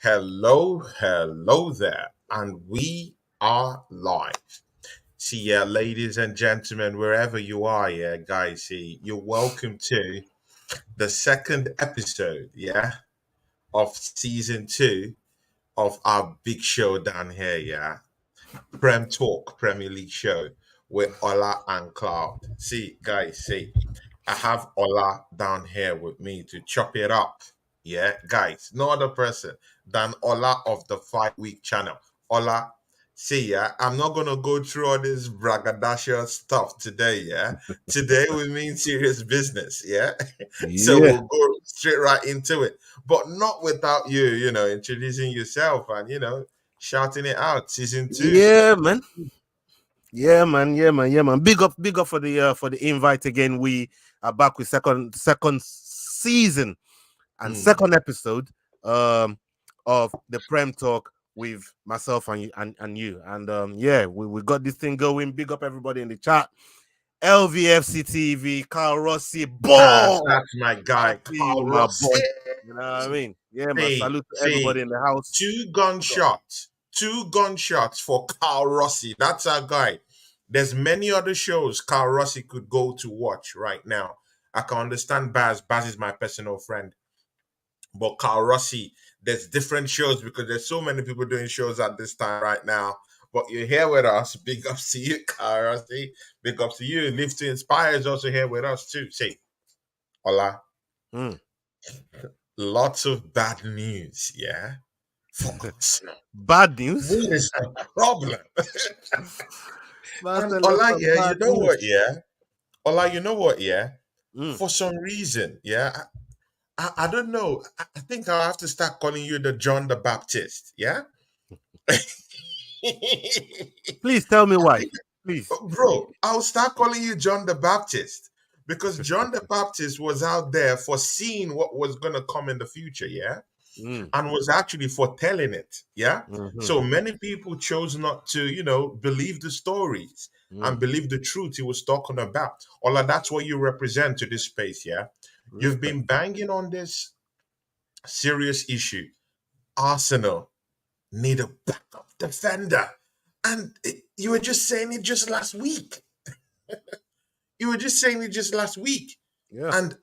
Hello there, and we are live. See, yeah, ladies and gentlemen, wherever you are, yeah, guys, see, you're welcome to the second episode, yeah, of season two of our big show down here, yeah, Prem Talk Premier League show with Ola and Cloud. See, guys, see, I have Ola down here with me to chop it up. Yeah, guys, no other person than Ola of the 5 Week channel. Ola, see, yeah, I'm not gonna go through all this braggadocio stuff today. Yeah, today we mean serious business. Yeah, so Yeah, we'll go straight right into it, but not without you, introducing yourself and shouting it out. Season two. yeah, man. Yeah, man. Big up for the invite again. We are back with second season and Mm. second episode of the Prem Talk with myself and you. And yeah, we got this thing going. Big up everybody in the chat. LVFC TV, Carl Rossi, That's, ball. that's my I guy, see you, Carl my Ross. boy. You know what I mean? Yeah, man. See, Salute to see, everybody in the house. two gunshots for Carl Rossi. That's our guy. There's many other shows Carl Rossi could go to watch right now. I can understand Baz. Baz is my personal friend. But Carl Rossi, there's different shows because there's so many people doing shows at this time right now. But you're here with us. Big ups to you, Carl Rossi. Big ups to you. Live to Inspire is also here with us too. See, hola. Mm. Lots of bad news, yeah? For Arsenal. Bad news. What is the problem? Master, And lots Ola, of yeah, you bad know news. what, yeah? Ola, you know what, yeah? Mm. For some reason, yeah? I don't know. I think I'll have to start calling you the John the Baptist, yeah? Please tell me why. Please. Bro, I'll start calling you John the Baptist because John the Baptist was out there foreseeing what was going to come in the future, yeah? Mm. And was actually foretelling it. Yeah. Mm-hmm. So many people chose not to, believe the stories and Mm. believe the truth he was talking about. Ola, that's what you represent to this space. Yeah. You've Respect. been banging on this serious issue. Arsenal need a backup defender. And you were just saying it just last week. You were just saying it just last week. Yeah. And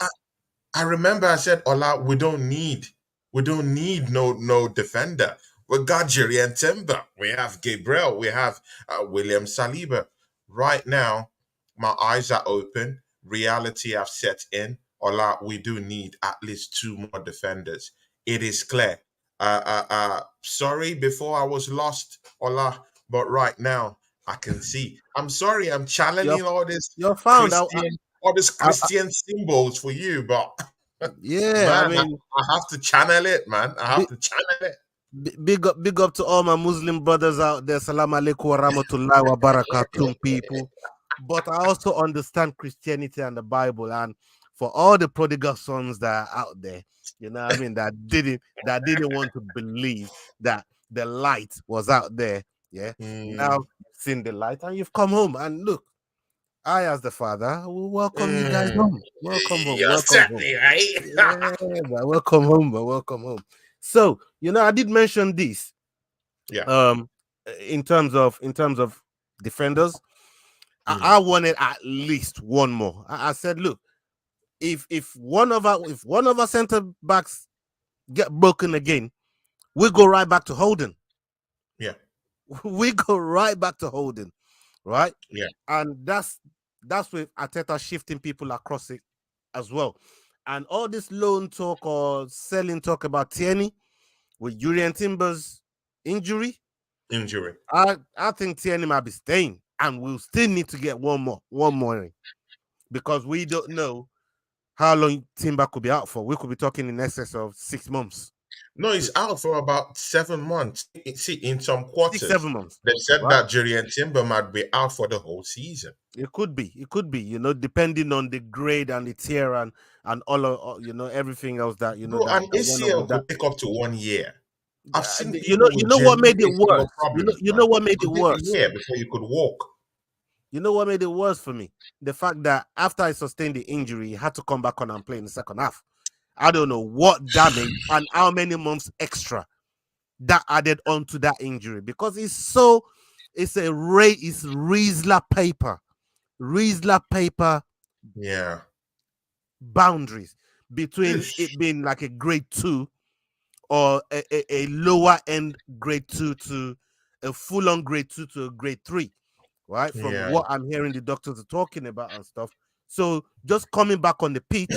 I remember I said, Ola, we don't need no defender. We got Jerry and Timber. We have Gabriel. We have William Saliba. Right now, my eyes are open. Reality have set in. Ola, we do need at least two more defenders. It is clear. Sorry, before I was lost, Ola, but right now I can see. I'm sorry, I'm You're channeling all this you're found. I Christian symbols for you, but yeah. I man, mean, I have to channel it, man. I have big, to channel it. big up to all my Muslim brothers out there. Salam alaikum wa rahmatullahi wa barakatuh, people. But I also understand Christianity and the Bible, and for all the prodigal sons that are out there, you know what I mean, that didn't want to believe that the light was out there. Yeah. Now Mm, you've seen the light and you've come home. And look, I, as the father, will welcome you guys mm. home. Welcome home. You're Welcome home. certainly right. Yeah, but welcome home. But welcome home. So, I did mention this. Yeah. Um, in terms of defenders, I, Mm, I wanted at least one more. I said, look, if one of our center backs get broken again, we go right back to Holden. yeah. We go right back to Holden, right? Yeah. And that's with Arteta shifting people across it as well. And all this loan talk or selling talk about Tierney with Julian Timber's injury, Injury. I think Tierney might be staying, and we'll still need to get one more in, because we don't know how long Timber could be out for. We could be talking in excess of 6 months. No, he's out for about 7 months. See, in some Six, quarters, 7 months, they said right? that Jerry and Timber might be out for the whole season. It could be, depending on the grade and the tier and all everything else that Bro, that, an that went on with ACL that. could take up to 1 year. I've seen You people know, with what made genuine it ACL worse. problems, You man. know what made It it could take a worse. year before you could walk. You know what made it worse for me? The fact that after I sustained the injury, he had to come back on and play in the second half. I don't know what damage and how many months extra that added on to that injury because it's Riesler paper Yeah. boundaries between Oosh. it being like a grade 2 or a lower end grade 2 to a full on grade 2 to a grade 3, right? From Yeah. what I'm hearing the doctors are talking about and stuff. So just coming back on the pitch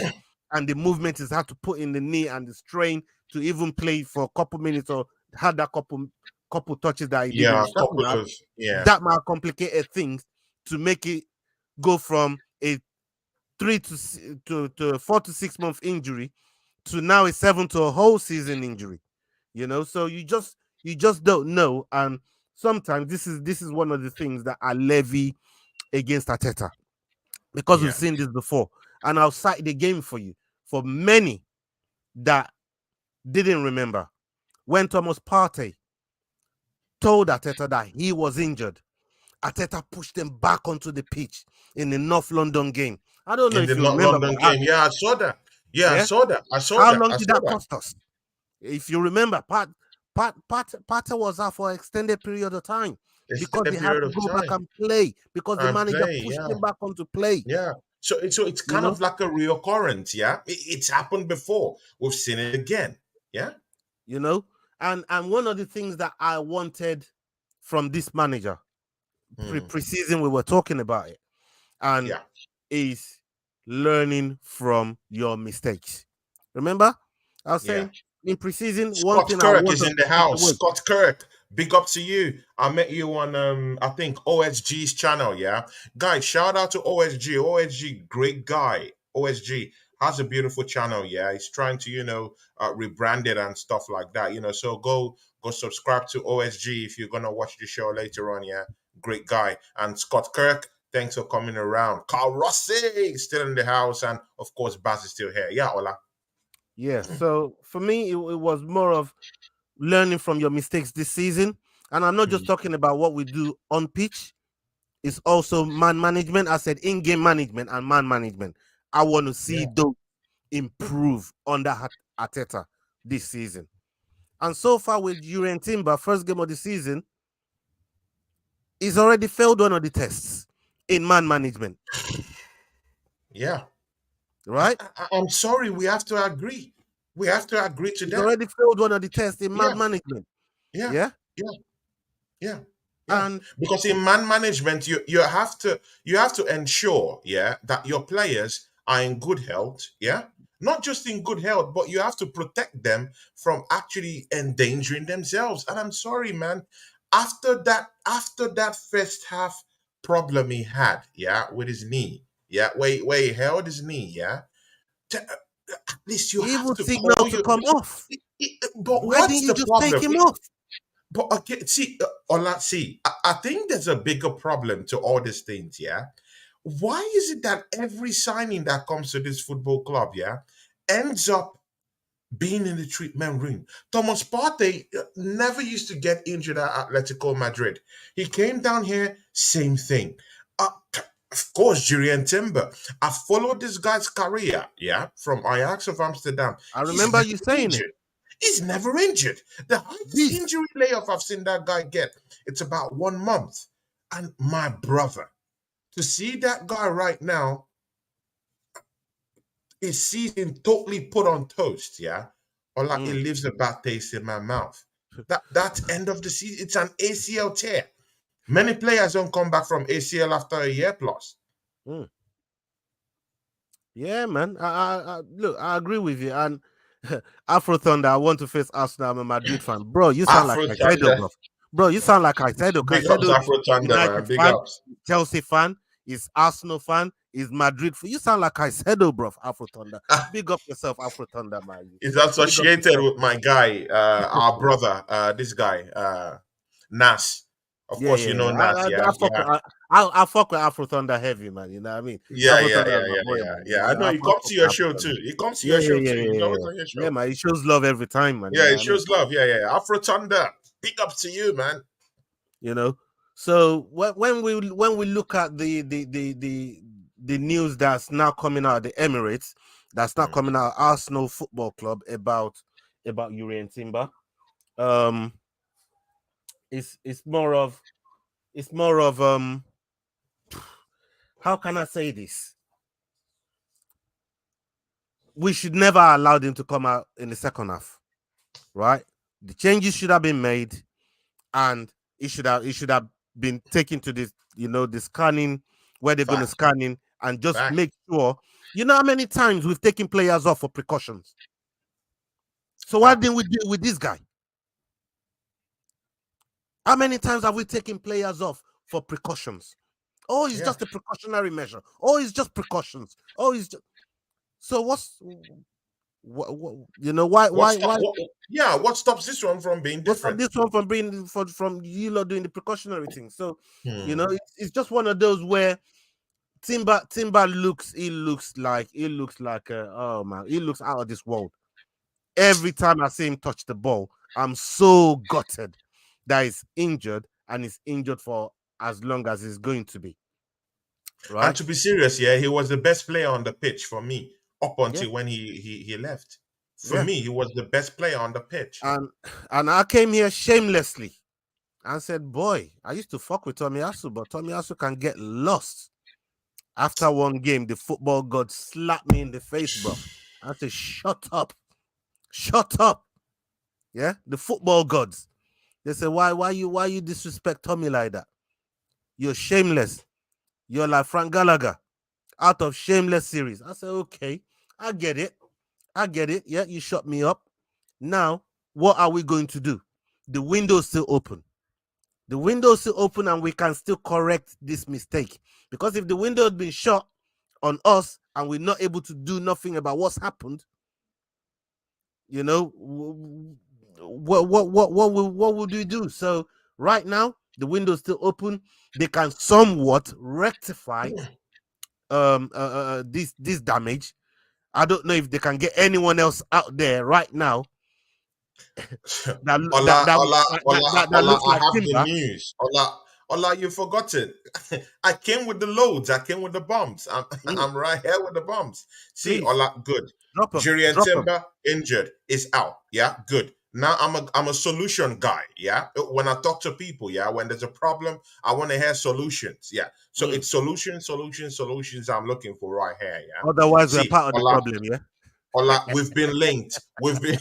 and the movement is hard to put in the knee and the strain to even play for a couple minutes or had that couple touches that he did in Yeah. the A second couple half, of yeah. that might complicate things to make it go from a 4 to 6 month injury to now a 7 to a whole season injury. So you just don't know, and sometimes this is one of the things that I levy against Arteta because we've Yeah. seen this before, and I'll cite the game for you for many that didn't remember when Thomas Partey told Arteta that he was injured. Arteta pushed them back onto the pitch in the North London game. I don't know In the if you North remember, London but game. Yeah, I saw that. Yeah, I yeah, saw that. I saw how that. long I did saw that that. cost us? If you remember, Partey was out for an extended period of time because he Extended had period to of go back time and play because the and manager play. pushed Yeah. him back onto play. Yeah. So it's You kind know, of like a reoccurrence. Yeah. It's happened before. We've seen it again. Yeah. you know, and one of the things that I wanted from this manager Mm. pre-season, we were talking about it, and Yeah. is learning from your mistakes. Remember, I was Yeah. saying in preseason, one Scott thing I Kirk want is us in to the take house. away. Scott Kirk, big up to you. I met you on I think OSG's channel, yeah. Guys, shout out to OSG. OSG, great guy. OSG has a beautiful channel, yeah. He's trying to, rebrand it and stuff like that, So go subscribe to OSG if you're gonna watch the show later on, yeah. Great guy. And Scott Kirk, thanks for coming around. Carl Rossi is still in the house, and of course Baz is still here. Yeah, Ola. Yeah, so for me, it was more of learning from your mistakes this season. And I'm not just Mm. talking about what we do on pitch, it's also man management. I said in game management and man management. I want to see Yeah. those improve under Arteta this season. And so far with Urian Timber, first game of the season, he's already failed one of the tests in man management, Yeah. right? I'm sorry, we have to agree. We have to agree to He's that. already failed one of the tests in Yeah, man management. yeah, Yeah. yeah, yeah, yeah. And Because in man management, you have to ensure, yeah, that your players are in good health, yeah. Not just in good health, but you have to protect them from actually endangering themselves. And I'm sorry, man. After that first half problem he had, yeah, with his knee, yeah, where he held his knee, yeah. At least you he have even to call signaled to your. come off. But Why didn't what's you the just take problem? him off? But okay, see, Ola, see, I think there's a bigger problem to all these things. Yeah, why is it that every signing that comes to this football club, yeah, ends up being in the treatment room? Thomas Partey never used to get injured at Atletico Madrid. He came down here, same thing. Uh, of course, Julian Timber. I followed this guy's career, yeah, from Ajax of Amsterdam. I He's remember never you saying it. injured. He's never injured. The highest This injury layoff I've seen that guy get, it's about 1 month. And my brother, to see that guy right now, his season totally put on toast, yeah? Or like it mm, leaves a bad taste in my mouth. That's end of the season. It's an ACL tear. Many players don't come back from ACL after a year plus. mm. Yeah, man. Look, I agree with you. And Afro Thunder, I want to face Arsenal. I'm a Madrid fan, bro. You sound like Afro Caicedo, Thunder. bro. Bro, you sound like Caicedo. Big ups, Caicedo is Afro Thunder, man. United Big fan, ups. Chelsea fan, is Arsenal fan, is Madrid fan. You sound like Caicedo, bro. Afro Thunder. Big up yourself, Afro Thunder, man. It's Big up associated yourself. with my guy, our brother, this guy, Nas. Of Yeah, course, yeah, you know yeah. Nas, yeah, yeah. I fuck with Afro Thunder heavy, man. You know what I mean? Yeah, Afro yeah, Thunder yeah, is my yeah, boy, yeah, man. You yeah. know, I know I he fuck comes to with your Afro show Thunder. too. He comes to Yeah, your yeah, show yeah, too. yeah, He's yeah, always yeah. on your Yeah, show. man. He shows love every time, man. You Yeah, know he what I mean? shows love. Yeah, yeah. Afro Thunder. Big up to you, man. You know. So when we look at the news that's now coming out of the Emirates, that's now Mm, coming out of Arsenal Football Club about Urian Timber, um it's more of how can I say this? We should never allow him to come out in the second half, right? The changes should have been made, and it should have been taken to this, the scanning where they're going to Fact, scan in and just fact. make sure. You know how many times we've taken players off for precautions? So why Fact. didn't we do it with this guy? How many times have we taken players off for precautions? Oh, it's Yeah. just a precautionary measure. Oh, it's just precautions. Oh, it's just... So why What why stop? why Yeah. What stops this one from being what's up different? this one from being from you lot doing the precautionary thing? So Hmm. it's just one of those where Timber looks like oh man, he looks out of this world. Every time I see him touch the ball, I'm so gutted that he's injured, and he's injured for as long as he's going to be. And Right? to be serious, yeah, he was the best player on the pitch for me up Yeah, until when he left. For yeah. me, he was the best player on the pitch. And I came here shamelessly and said, boy, I used to fuck with Tommy Asu, but Tommy Asu can get lost. After one game, the football god slapped me in the face, bro. I said, shut up. Shut up. Yeah, the football gods. They say, why you disrespect Tommy like that? You're shameless. You're like Frank Gallagher out of Shameless series. I said, okay, I get it. I get it. Yeah, you shut me up. Now, what are we going to do? The window's still open. The window's still open, and we can still correct this mistake. Because if the window had been shut on us and we're not able to do nothing about what's happened, you know, what would we do? So right now, the window's still open. They can somewhat rectify this damage. I don't know if they can get anyone else out there right now that that Ola, that Ola, that, Ola, that, that Ola, looks I like have the Timber. news. Ola, you've forgotten. I came with the loads. I came with the bombs. I'm, Mm, I'm right here with the bombs. See, please Ola, good. drop them, Jurian drop them. Timber injured is out. Yeah, good. Now I'm a solution guy. Yeah, when I talk to people, yeah, when there's a problem, I want to hear solutions. Yeah, so Mm. it's solutions I'm looking for right here. Yeah, Otherwise, we're see, part of the Ola, problem. Yeah. Ola, we've been linked. We've been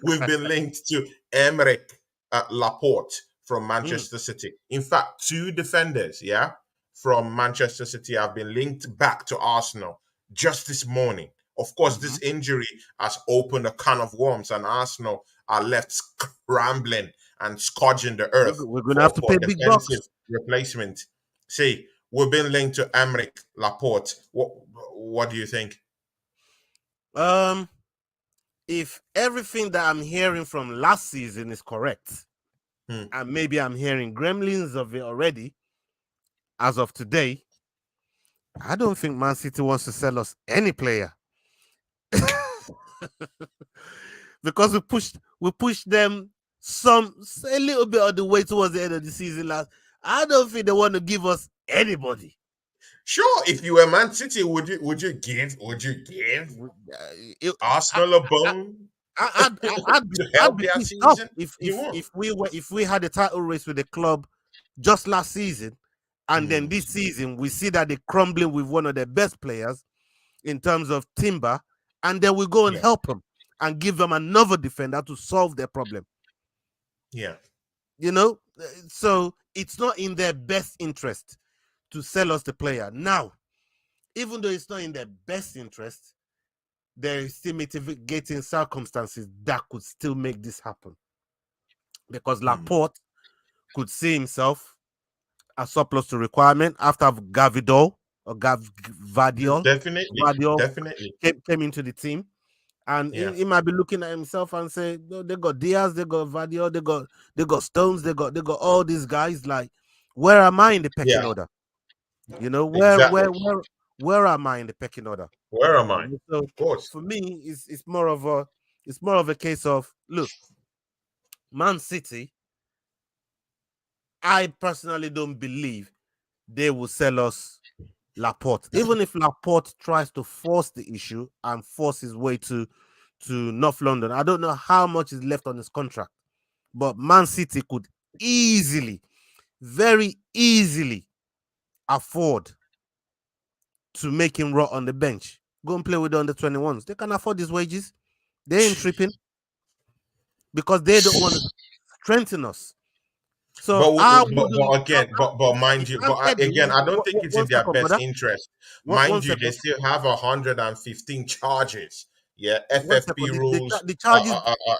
we've been linked to Emerick Laporte from Mm, Manchester City. In fact, two defenders, yeah, from Manchester City have been linked back to Arsenal just this morning. Of course, hmm this injury has opened a can of worms, and Arsenal are left scrambling and scourging the earth we're gonna have for, to for pay big defensive bucks. replacement. See, we've been linked to Emerick Laporte. What do you think? Um, if everything that I'm hearing from last season is correct, Hmm. and maybe I'm hearing gremlins of it already as of today, I don't think Man City wants to sell us any player because we pushed them some a little bit of the way towards the end of the season last. I don't think they want to give us anybody. Sure, if you were Man City, would you give Uh, it- I, Arsenal a I, bone I'd be to I'd help be their pissed off season? if You if won't. if we had a title race with the club just last season, and then Hmm. this season we see that they're crumbling with one of their best players in terms of Timber, and then we go and Yeah, help them and give them another defender to solve their problem. yeah. So it's not in their best interest to sell us the player now. Even though it's not in their best interest, there is still mitigating circumstances that could still make this happen, because Hmm. Laporte could see himself a surplus to requirement after Gavidol or Gavadiol Definitely, Vadiol definitely. came into the team. And Yeah, he might be looking at himself and say, no, they got Diaz, they got Vadiol, they got Stones, they got all these guys. Like, where am I in the pecking yeah. order? You know, where Exactly. where where where am I in the pecking order? Where am I? So Of course. for me, it's more of a case of, look, Man City. I personally don't believe they will sell us Laporte. Even if Laporte tries to force the issue and force his way to North London, I don't know how much is left on his contract. But Man City could easily, very easily afford to make him rot on the bench. Go and play with the under 21s. They can afford his wages. They ain't tripping because they don't want to strengthen us. So I wouldn't. but mind If you, I'm Eddie, again, I don't think it's in one their second, best brother. interest. One Mind you, they second. still have 115 charges. Yeah, One second. FFP rules, The charges,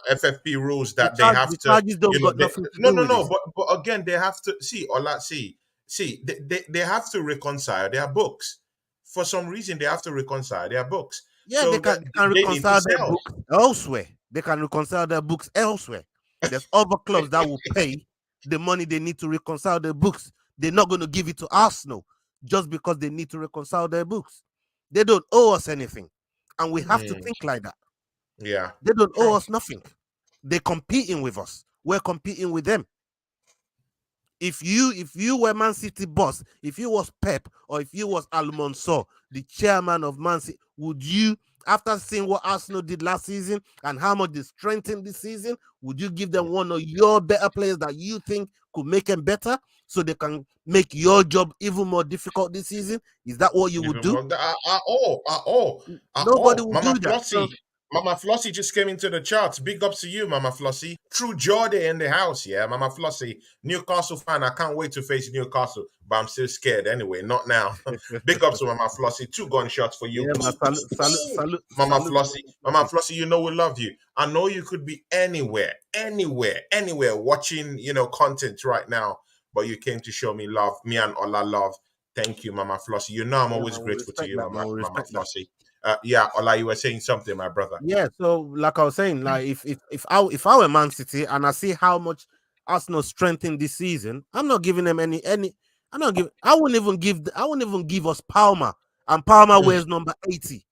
FFP rules that they have the to, charges don't got they, nothing to no, do no, with no. this. But again, they have to see, or let's see, they have to reconcile their books. For some reason, they have to reconcile their books. Yeah, So that they can they need to reconcile their sell. books elsewhere. They can reconcile their books elsewhere. There's other clubs that will pay the money they need to reconcile their books. They're not going to give it to Arsenal just because they need to reconcile their books. They don't owe us anything. And we have to Mm, think like that. yeah, They don't owe true. us nothing. They're competing with us. We're competing with them. If you were Man City boss, if you was Pep or if you was Alonso, the chairman of Man City, would you, after seeing what Arsenal did last season and how much they strengthened this season, would you give them one of your better players that you think could make them better so they can make your job even more difficult this season? Is that what you would Even do? more at all, at all, at Nobody all. will Mama do that. Flossie, So Mama Flossie just came into the charts. Big ups to you, Mama Flossie. True Jordan in the house, yeah. Mama Flossie, Newcastle fan. I can't wait to face Newcastle, but I'm still scared anyway. Not now. Big ups to Mama Flossie. Two gunshots for you. yeah, man, Mama salute to Flossie, Mama Flossie, you know we love you. I know you could be anywhere watching, content right now, but you came to show me love. Me and Ola love. Thank you, Mama Flossie. You know I'm yeah, always man. We grateful to respect you, that, man. We Mama respect that. Flossie. Yeah, Ola, you were saying something, my brother. Yeah, so like I was saying, like if I were Man City and I see how much Arsenal strengthened this season, I'm not giving them any. I'm not giving. I wouldn't even give us Palmer, and Palmer Mm, wears number 80.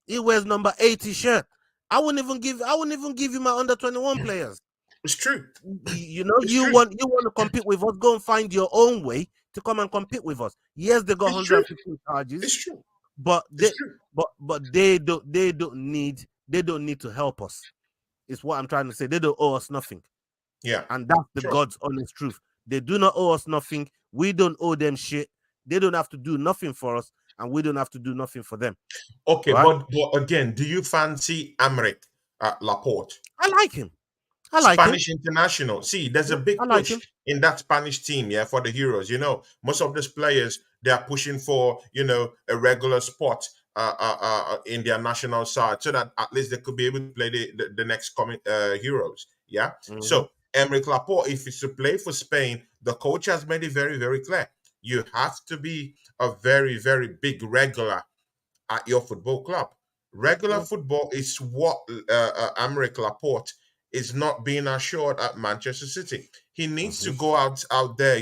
He wears number 80 shirt. I wouldn't even give you my under 21 players. it's true. It's You true. want to compete with us, go and find your own way to come and compete with us. Yes, they got It's true. 115 charges, It's true. but It's true. they don't need to help us. Is what I'm trying to say. They don't owe us nothing. Yeah. And that's the Sure. God's honest truth. They do not owe us nothing. We don't owe them shit. They don't have to do nothing for us, and we don't have to do nothing for them. Okay, Right? but again, do you fancy Amric Laporte? I like him. I like him. Spanish international. See, there's a Yeah, I big like push him. in that Spanish team, yeah, for the Heroes. Most of these players they are pushing for, a regular spot in their national side, so that at least they could be able to play the next coming Heroes. Yeah. Mhm. So Emerick Laporte, if it's to play for Spain, the coach has made it very, very clear. You have to be a very, very big regular at your football club. Regular Yeah. football is what Amric Laporte is not being assured at Manchester City. He needs to Mhm. go out there,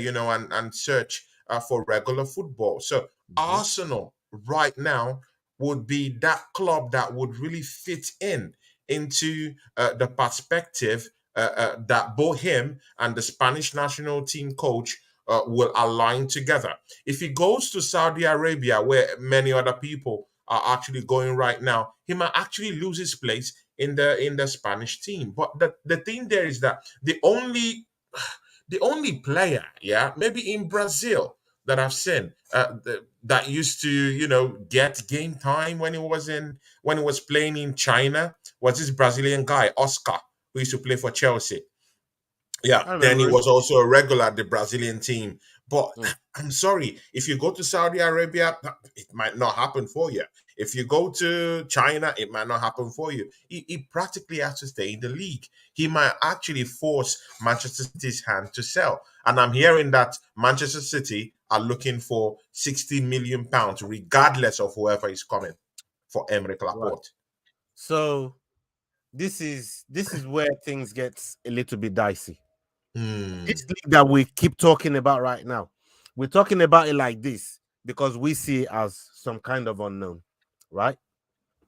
and search for regular football. So Mhm. Arsenal right now would be that club that would really fit into the perspective that both him and the Spanish national team coach will align together. If he goes to Saudi Arabia, where many other people are actually going right now, he might actually lose his place in the Spanish team. But the thing there is that the only player, yeah, maybe in Brazil that I've seen that used to, get game time when he was playing in China was this Brazilian guy, Oscar, who used to play for Chelsea. Yeah, I then he remember him. was also a regular at the Brazilian team. But Mm. I'm sorry, if you go to Saudi Arabia, it might not happen for you. If you go to China, it might not happen for you. He practically has to stay in the league. He might actually force Manchester City's hand to sell. And I'm hearing that Manchester City are looking for £60 million, regardless of whoever is coming for Emerick Right. Laporte. So this is where things gets a little bit dicey. This Hmm. league that we keep talking about right now, we're talking about it like this because we see it as some kind of unknown, right?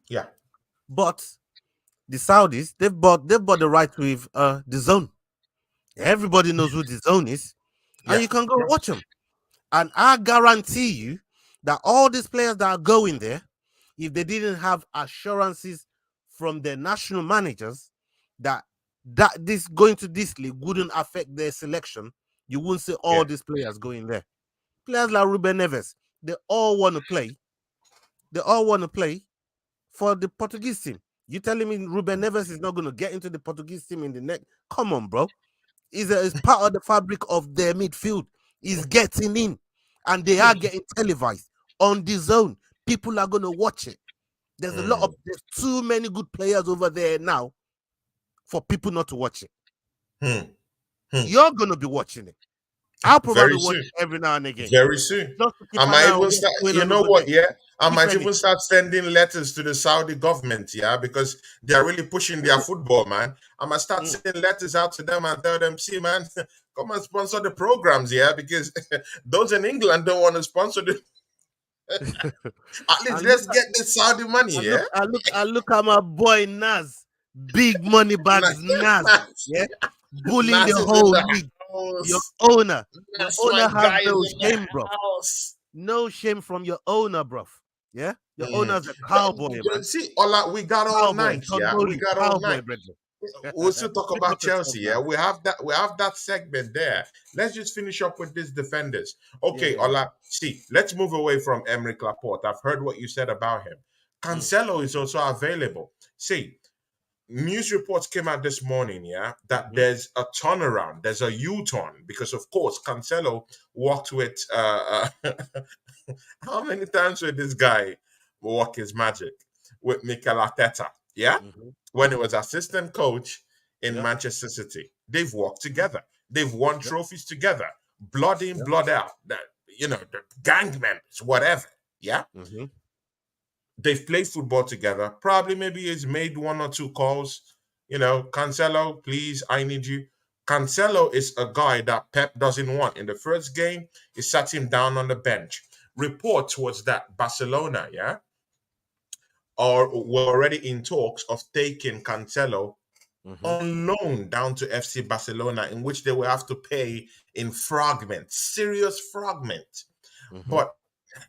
Yeah. But the Saudis, they've bought the right with the zone. Everybody knows who the zone is, and Yeah. you can go Sure. watch them. And I guarantee you that all these players that are going there, if they didn't have assurances from their national managers that that this going to this league wouldn't affect their selection. You wouldn't see Yeah. all these players going there. Players like Ruben Neves, they all want to play. They all want to play for the Portuguese team. You telling me Ruben Neves is not going to get into the Portuguese team in the next? Come on, bro. Is part of the fabric of their midfield. Is getting in, and they are getting televised on the zone. People are going to watch it. There's too many good players over there now for people not to watch it. You're going to be watching it. I'll probably Very watch soon. it every now and again. Very soon. Just to keep I an might eye on even what's start, going you on know over what, there. yeah? I If might any. even start sending letters to the Saudi government, yeah, because they're really pushing their football, man. I might start sending letters out to them and tell them, see, man, come and sponsor the programs, yeah, because those in England don't want to sponsor the. At least And look let's at get the Saudi money, yeah? I look at my boy Nas, big money bags Nas, Nas, yeah, bullying the Nas is in whole the league. Your house. owner, your Nas, my owner have guy, is no in the shame, bro. house. No shame from your owner, bro. Yeah, your Mm. owner's a cowboy, man. See, Ola, we got all Cowboy, night, Todd yeah? We Bowley, got all cowboy, night. brethren. We'll still talk Pick about up yourself Chelsea, yeah? now. We have that segment there. Let's just finish up with these defenders. Okay, Yeah. Ola, see, let's move away from Emerick Laporte. I've heard what you said about him. Cancelo is also available. See, news reports came out this morning, yeah, that there's a turnaround, there's a U-turn, because of course Cancelo walked with how many times will this guy work his magic with Mikel Arteta? Yeah, when he was assistant coach in Yep. Manchester City, they've worked together. They've won trophies together, blood in, blood out. That the gang members, whatever. Yeah, they've played football together. Probably maybe he's made one or two calls. Cancelo, please, I need you. Cancelo is a guy that Pep doesn't want. In the first game, he sat him down on the bench. Reports was that Barcelona, yeah, were already in talks of taking Cancelo on loan down to FC Barcelona, in which they will have to pay in fragments, serious fragments. But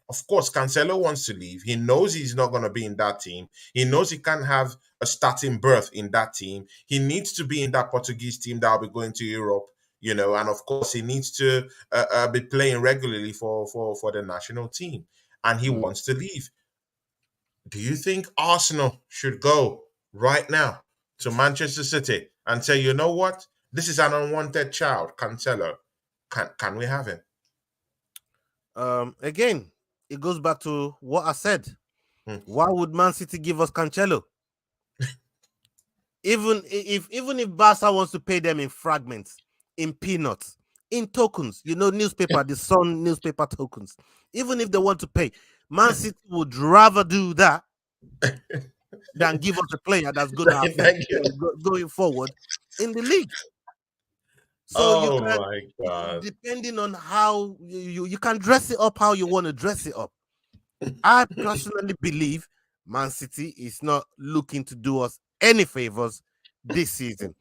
of course, Cancelo wants to leave. He knows he's not going to be in that team. He knows he can't have a starting berth in that team. He needs to be in that Portuguese team that will be going to Europe, and of course, he needs to be playing regularly for the national team. And he wants to leave. Do you think Arsenal should go right now to Manchester City and say, you know what? This is an unwanted child, Cancelo. Can we have him? Again, it goes back to what I said. Hmm. Why would Man City give us Cancelo? even if Barca wants to pay them in fragments, in peanuts, in tokens, newspaper, the Sun newspaper tokens. Even if they want to pay, Man City would rather do that than give us a player that's going to affect Thank you. them going forward in the league. So you Oh can, my God. depending on how you can dress it up how you want to dress it up. I personally believe Man City is not looking to do us any favors this season.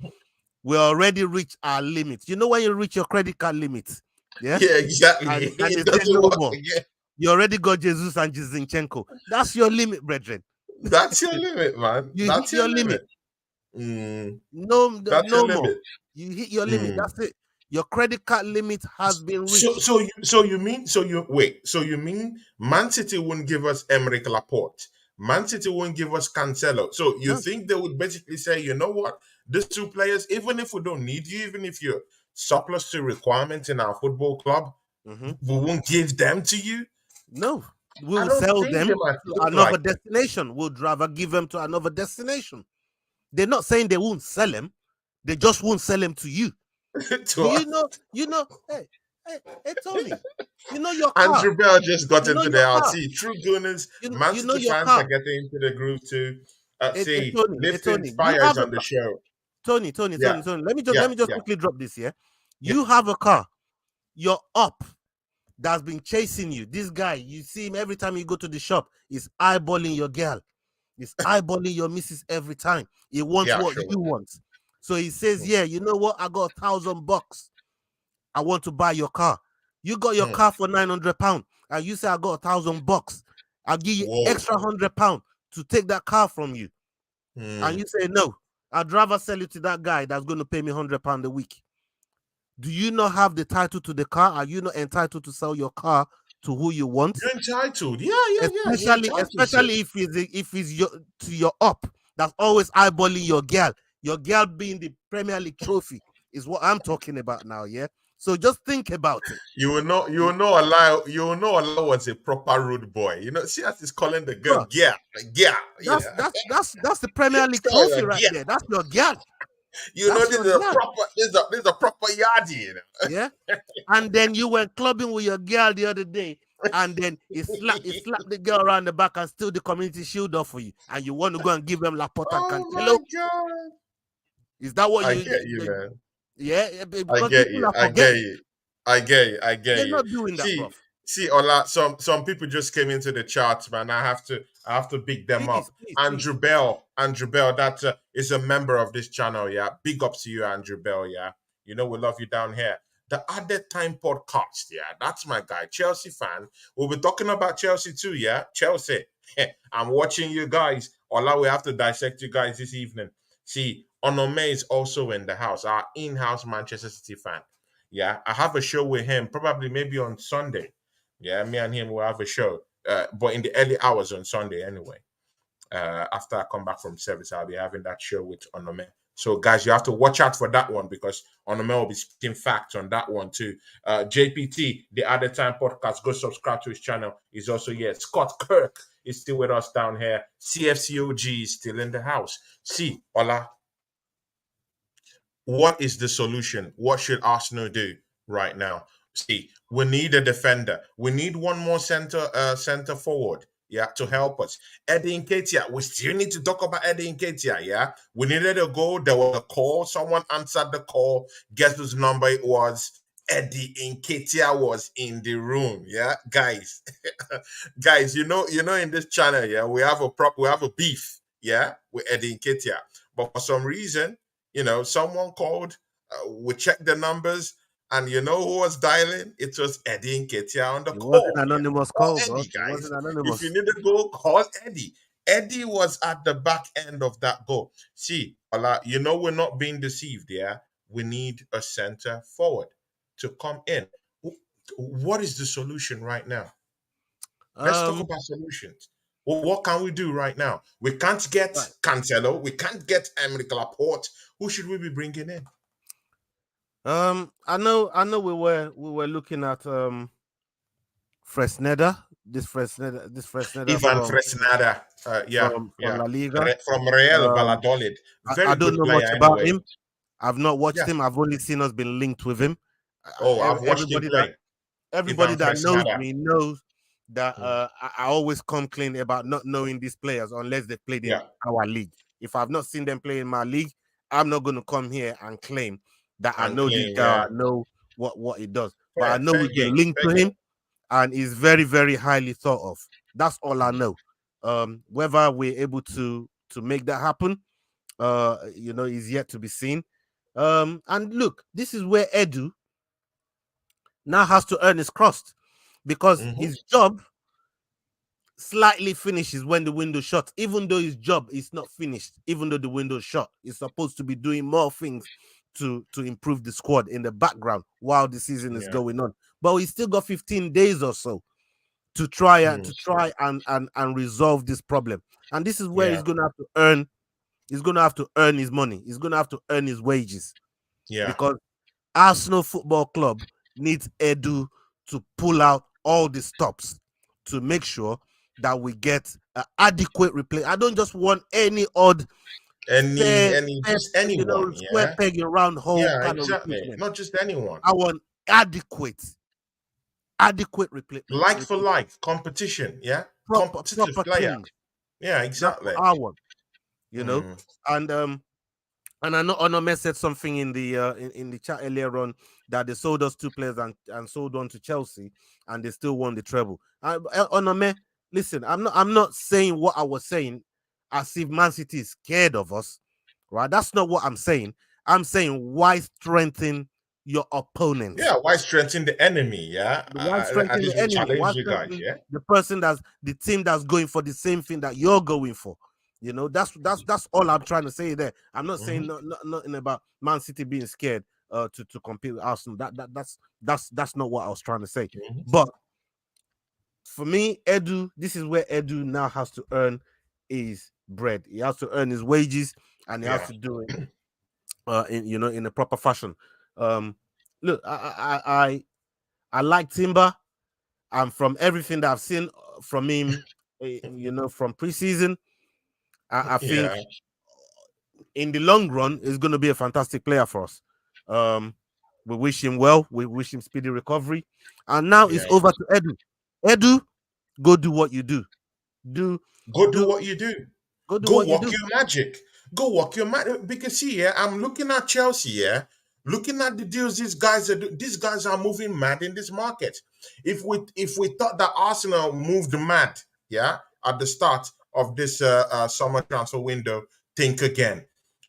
We already reached our limit. You know when you reach your credit card limit, yeah, Yeah, exactly. and they It say doesn't no work more. again. You already got Jesus and Zinchenko. That's your limit, brethren. That's your limit, man. You hit That's your your limit. That's No your more. limit. You hit your limit. That's it. Your credit card limit has been reached. So you mean Man City wouldn't give us Emerick Laporte? Man City won't give us Cancelo. So you No. think they would basically say, you know what, these two players, even if we don't need you, even if you're surplus to requirements in our football club, we won't give them to you? No. I We'll don't sell think them they might to think another like destination. We'd rather give them to another destination. They're not saying they won't sell them. They just won't sell them to you. to Do us. hey, Tony, your car. Andrew Bell just got You know into your the car. RT. True Gooners, Man You know City your fans car. are getting into the groove too. See, Tony, lifting Tony, you fires have a on the show. Tony. Yeah, Let me yeah, just yeah. quickly drop this here. Yeah. You have a car. You're up. That's been chasing you. This guy, you see him every time you go to the shop. He's eyeballing your girl. He's eyeballing your missus every time. He wants Yeah, what sure. you want. So he says, yeah, you know what? I got $1,000. I want to buy your car. You got your car for £900, and you say I got $1,000. I'll give you extra £100 to take that car from you. And you say no. I'd rather sell it to that guy that's going to pay me £100 a week. Do you not have the title to the car? Are you not entitled to sell your car to who you want? You're entitled. Yeah. You're entitled to. Especially if it's your to your up that's always eyeballing your girl. Your girl being the Premier League trophy is what I'm talking about now. Yeah. So just think about it. You will know Allah was a proper rude boy. You know, see as he's calling the girl, Bruh, yeah. that's the Premier League Tell trophy her, right yeah. there. That's your girl. You know, That's this your is a girl. proper, this is a proper yardie, you know. Yeah. And then you went clubbing with your girl the other day, and then he slapped the girl around the back and steal the community shield off for you, and you want to go and give them Laporte and Oh my Cancelo? God. Is that what I get you, man. yeah, I because get people you. are I get forgetting. you. I get you. I get They're you. not doing that, See, bruv. Ola, some people just came into the charts, man. I have to big them up. Please. Andrew Bell, that is a member of this channel, yeah. Big up to you, Andrew Bell, yeah. You know we love you down here. The Added Time podcast, yeah. That's my guy, Chelsea fan. We'll be talking about Chelsea too, yeah. Chelsea. I'm watching you guys. Ola, we have to dissect you guys this evening. See, Onome is also in the house, our in-house Manchester City fan. Yeah, I have a show with him, probably maybe on Sunday. Yeah, me and him will have a show, but in the early hours on Sunday anyway. After I come back from service, I'll be having that show with Onome. So, guys, you have to watch out for that one because Onome will be speaking facts on that one too. JPT, the Other Time podcast, go subscribe to his channel. He's also here. Scott Kirk is still with us down here. CFCOG is still in the house. See, Ola, what is the solution? What should Arsenal do right now? See, we need a defender. We need one more center forward. Yeah, to help us. Eddie Nketiah. We still need to talk about Eddie Nketiah. Yeah, we needed a goal. There was a call. Someone answered the call. Guess whose number it was? Eddie Nketiah was in the room. Yeah, guys, guys. In this channel, yeah, we have a beef. Yeah, with Eddie Nketiah, but for some reason someone called, we checked the numbers, and you know who was dialing? It was Eddie Nketiah on the It wasn't call. Yeah, anonymous call call, bro. Eddie, It guys. wasn't If you anonymous. need to go, call Eddie. Eddie was at the back end of that goal. See, Ola, we're not being deceived, yeah? We need a center forward to come in. What is the solution right now? Let's talk about solutions. What can we do right now? We can't get Right. Cancelo. We can't get Emerick Laporte. Who should we be bringing in? I know we were looking at Fresneda. This Fresneda Ivan Fresneda. from La Liga. From Real Um, Valladolid. I Very don't good know much player about anyway. him. I've not watched Yeah. him. I've only seen us been linked with him. Oh, I've watched him play. Everybody Ivan that knows Fresneda. me knows that I always come clean about not knowing these players unless they played in our league. If I've not seen them play in my league, I'm not going to come here and claim that I know this guy, I know what he does. But I know we've been linked to him, and he's very, very highly thought of. That's all I know. Whether we're able to make that happen, is yet to be seen. And look, this is where Edu now has to earn his crust, because his job slightly finishes when the window shuts, even though his job is not finished, even though the window shut. He's supposed to be doing more things to improve the squad in the background while the season is going on. But he's still got 15 days or so to try and resolve this problem. And this is where he's gonna have to earn. He's gonna have to earn his money. He's gonna have to earn his wages. Yeah. Because Arsenal Football Club needs Edu to pull out all the stops to make sure that we get an adequate replay. I don't just want any odd just anyone, square peg in round hole kind of replacement. Not just anyone. I want adequate replacement. Like for like competition, yeah. Competitive player. Teams. Yeah, exactly. That's what I want. And I know Onome said something in the chat earlier on that they sold us 2 players and sold on to Chelsea, and they still won the treble. Onome, listen, I'm not saying what I was saying as if Man City is scared of us, right? That's not what I'm saying. I'm saying why strengthen your opponents? Yeah, why strengthen the enemy? Yeah, why strengthen the enemy? Challenge you guys, yeah. The team that's going for the same thing that you're going for. You know, that's all I'm trying to say there. I'm not saying Mhm. nothing about Man City being scared to compete with Arsenal. That's not what I was trying to say. Mhm. But for me, Edu, this is where Edu now has to earn his bread. He has to earn his wages, and he has Yeah. to do it in a proper fashion. Um, look, I like Timber, and from everything that I've seen from him, from preseason, I think Yeah. in the long run, is going to be a fantastic player for us. Um, we wish him well. We wish him speedy recovery. And now it's Yeah. over to Edu. Edu, go do what you do. Do Go do do what you do. go do Go what you walk do. your magic. Go walk your magic. Because see, yeah, I'm looking at Chelsea, yeah, looking at the deals these guys are moving mad in this market. If we thought that Arsenal moved mad, yeah, at the start of this summer transfer window, think again.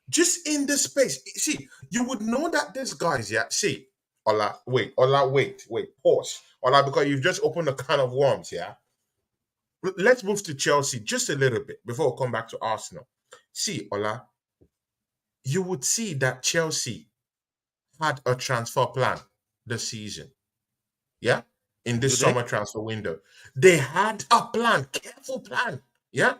Just in the space, see, you would know that these guys, yeah. See, Ola, wait, pause, Ola, because you've just opened a can of worms, yeah. Let's move to Chelsea just a little bit before we come back to Arsenal. See, Ola, you would see that Chelsea had a transfer plan this season. Yeah. In Do this they? summer transfer window, they had a plan, careful plan. Yeah.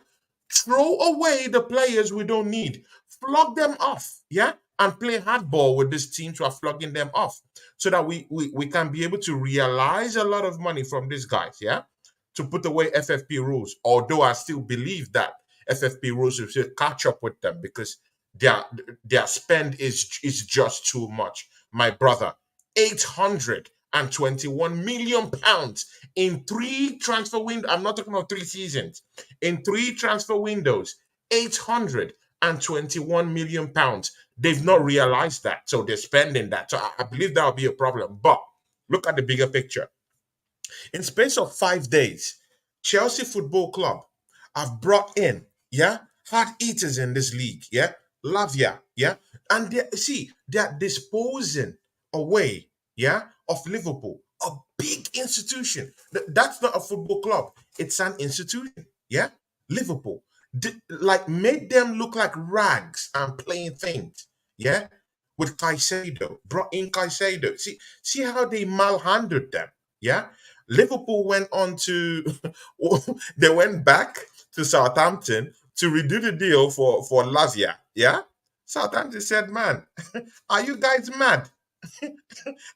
Throw away the players we don't need, flog them off. Yeah. And play hardball with this team to are flogging them off so that we can be able to realize a lot of money from these guys. Yeah, to put away FFP rules. Although I still believe that FFP rules will still catch up with them because their their spend is just too much. My brother, 821 million pounds in three transfer windows. I'm not talking about 3 seasons. In three transfer windows, 821 million pounds. They've not realized that, so they're spending that. So I believe that will be a problem. But look at the bigger picture. In space of 5 days, Chelsea Football Club have brought in, yeah, hard eaters in this league, yeah, Lavia, yeah, and they're disposing away, yeah, of Liverpool, a big institution. That's not a football club; it's an institution, yeah. Liverpool, like made them look like rags and playing things, yeah. With Caicedo, brought in Caicedo. See how they malhandled them, yeah. Liverpool went on to they went back to Southampton to redo the deal for Lavia. Yeah. Southampton said, man, are you guys mad?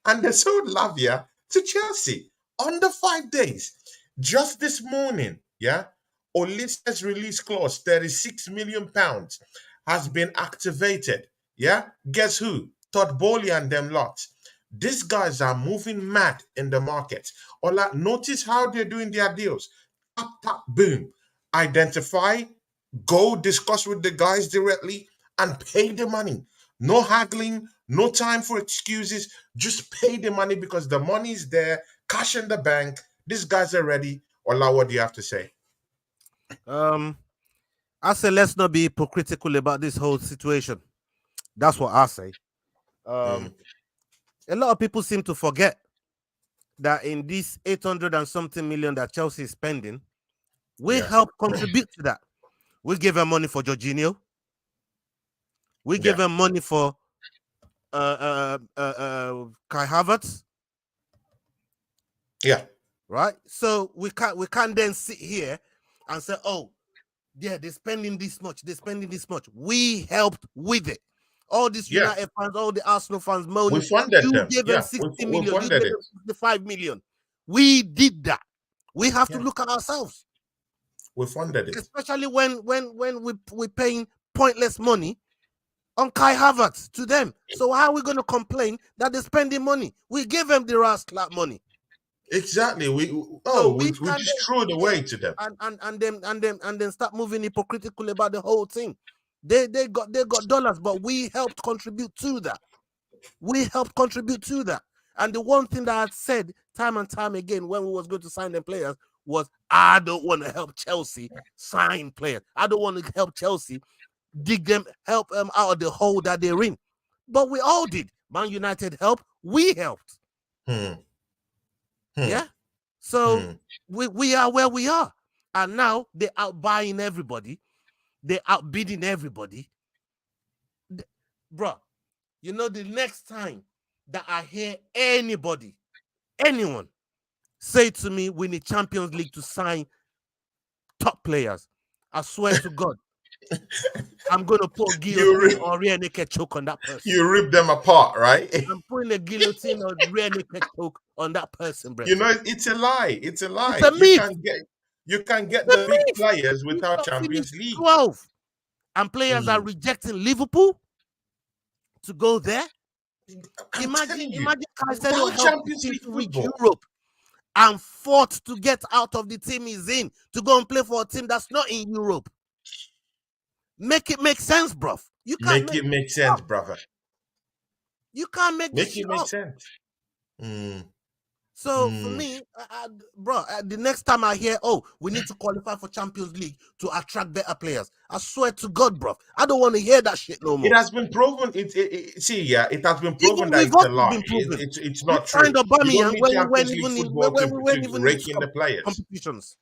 And they sold Lavia to Chelsea under 5 days. Just this morning, yeah, Olise's release clause, £36 million, has been activated. Yeah, guess who? Todd Bowley and them lot. These guys are moving mad in the market. Ola, notice how they're doing their deals. Tap, tap, boom. Identify, go discuss with the guys directly and pay the money. No haggling, no time for excuses. Just pay the money because the money's there, cash in the bank. These guys are ready. Ola, what do you have to say? Um, I say let's not be hypocritical about this whole situation. That's what I say. Mm, Um, a lot of people seem to forget that in this 800 and something million that Chelsea is spending, we yeah, help contribute to that. We give them money for Jorginho. We give yeah, them money for Kai Havertz, yeah, right? So we can't then sit here and say, oh, yeah, they're spending this much, they're spending this much. We helped with it. All these yeah. United fans, all the Arsenal fans We moaning, funded you them. gave them Yeah, 60 we million, you funded gave it. them 65 million. We did that. We have to Yeah, look at ourselves, we funded it. especially when we're paying pointless money on Kai Havertz to them. So how are we going to complain that they're spending money? We give them the rascal money. Exactly. So We we can't just then threw it sit here away to them. and then start moving hypocritical about the whole thing. They got dollars, but we helped contribute to that. We helped contribute to that. And the one thing that I said time and time again when we was going to sign them players was, I don't want to help Chelsea sign players. I don't want to help Chelsea help them out of the hole that they're in. But we all did. Man United helped. We helped. Hmm, Yeah. hmm, So hmm. we are where we are. And now they're out buying everybody. They're outbidding everybody. Bro, you know, the next time that I hear anybody, anyone, say to me, we need Champions League to sign top players, I swear to God, I'm going to put a You guillotine rip, or rear naked choke on that person. you rip them apart, right? I'm putting a guillotine or rear naked choke on that person, bro. You know, it's a lie. It's a It's lie. a myth. You can get It's the a big myth. players We without got Champions finished League. 12, and players are Mm. rejecting Liverpool to go there. I'm Imagine, telling you, imagine Caicedo without helped his Champions team League to reach football, Europe and fought to get out of the team he's in to go and play for a team that's not in Europe. Make it make sense, bruv. You can't make make it make this sense, up. brother. You can't make this Make shit it make up. sense. Mm. So for Mm. me, bro, the next time I hear, oh, we need to qualify for Champions League to attract better players, I swear to God, bro, I don't want to hear that shit no It more. has been proven. See, yeah, it has been Even proven that with it's us, a it's lie. been proven. It's We not true. signed You don't Aubameyang need when we went Champions League even in football when we went to even into rake in the players. competitions.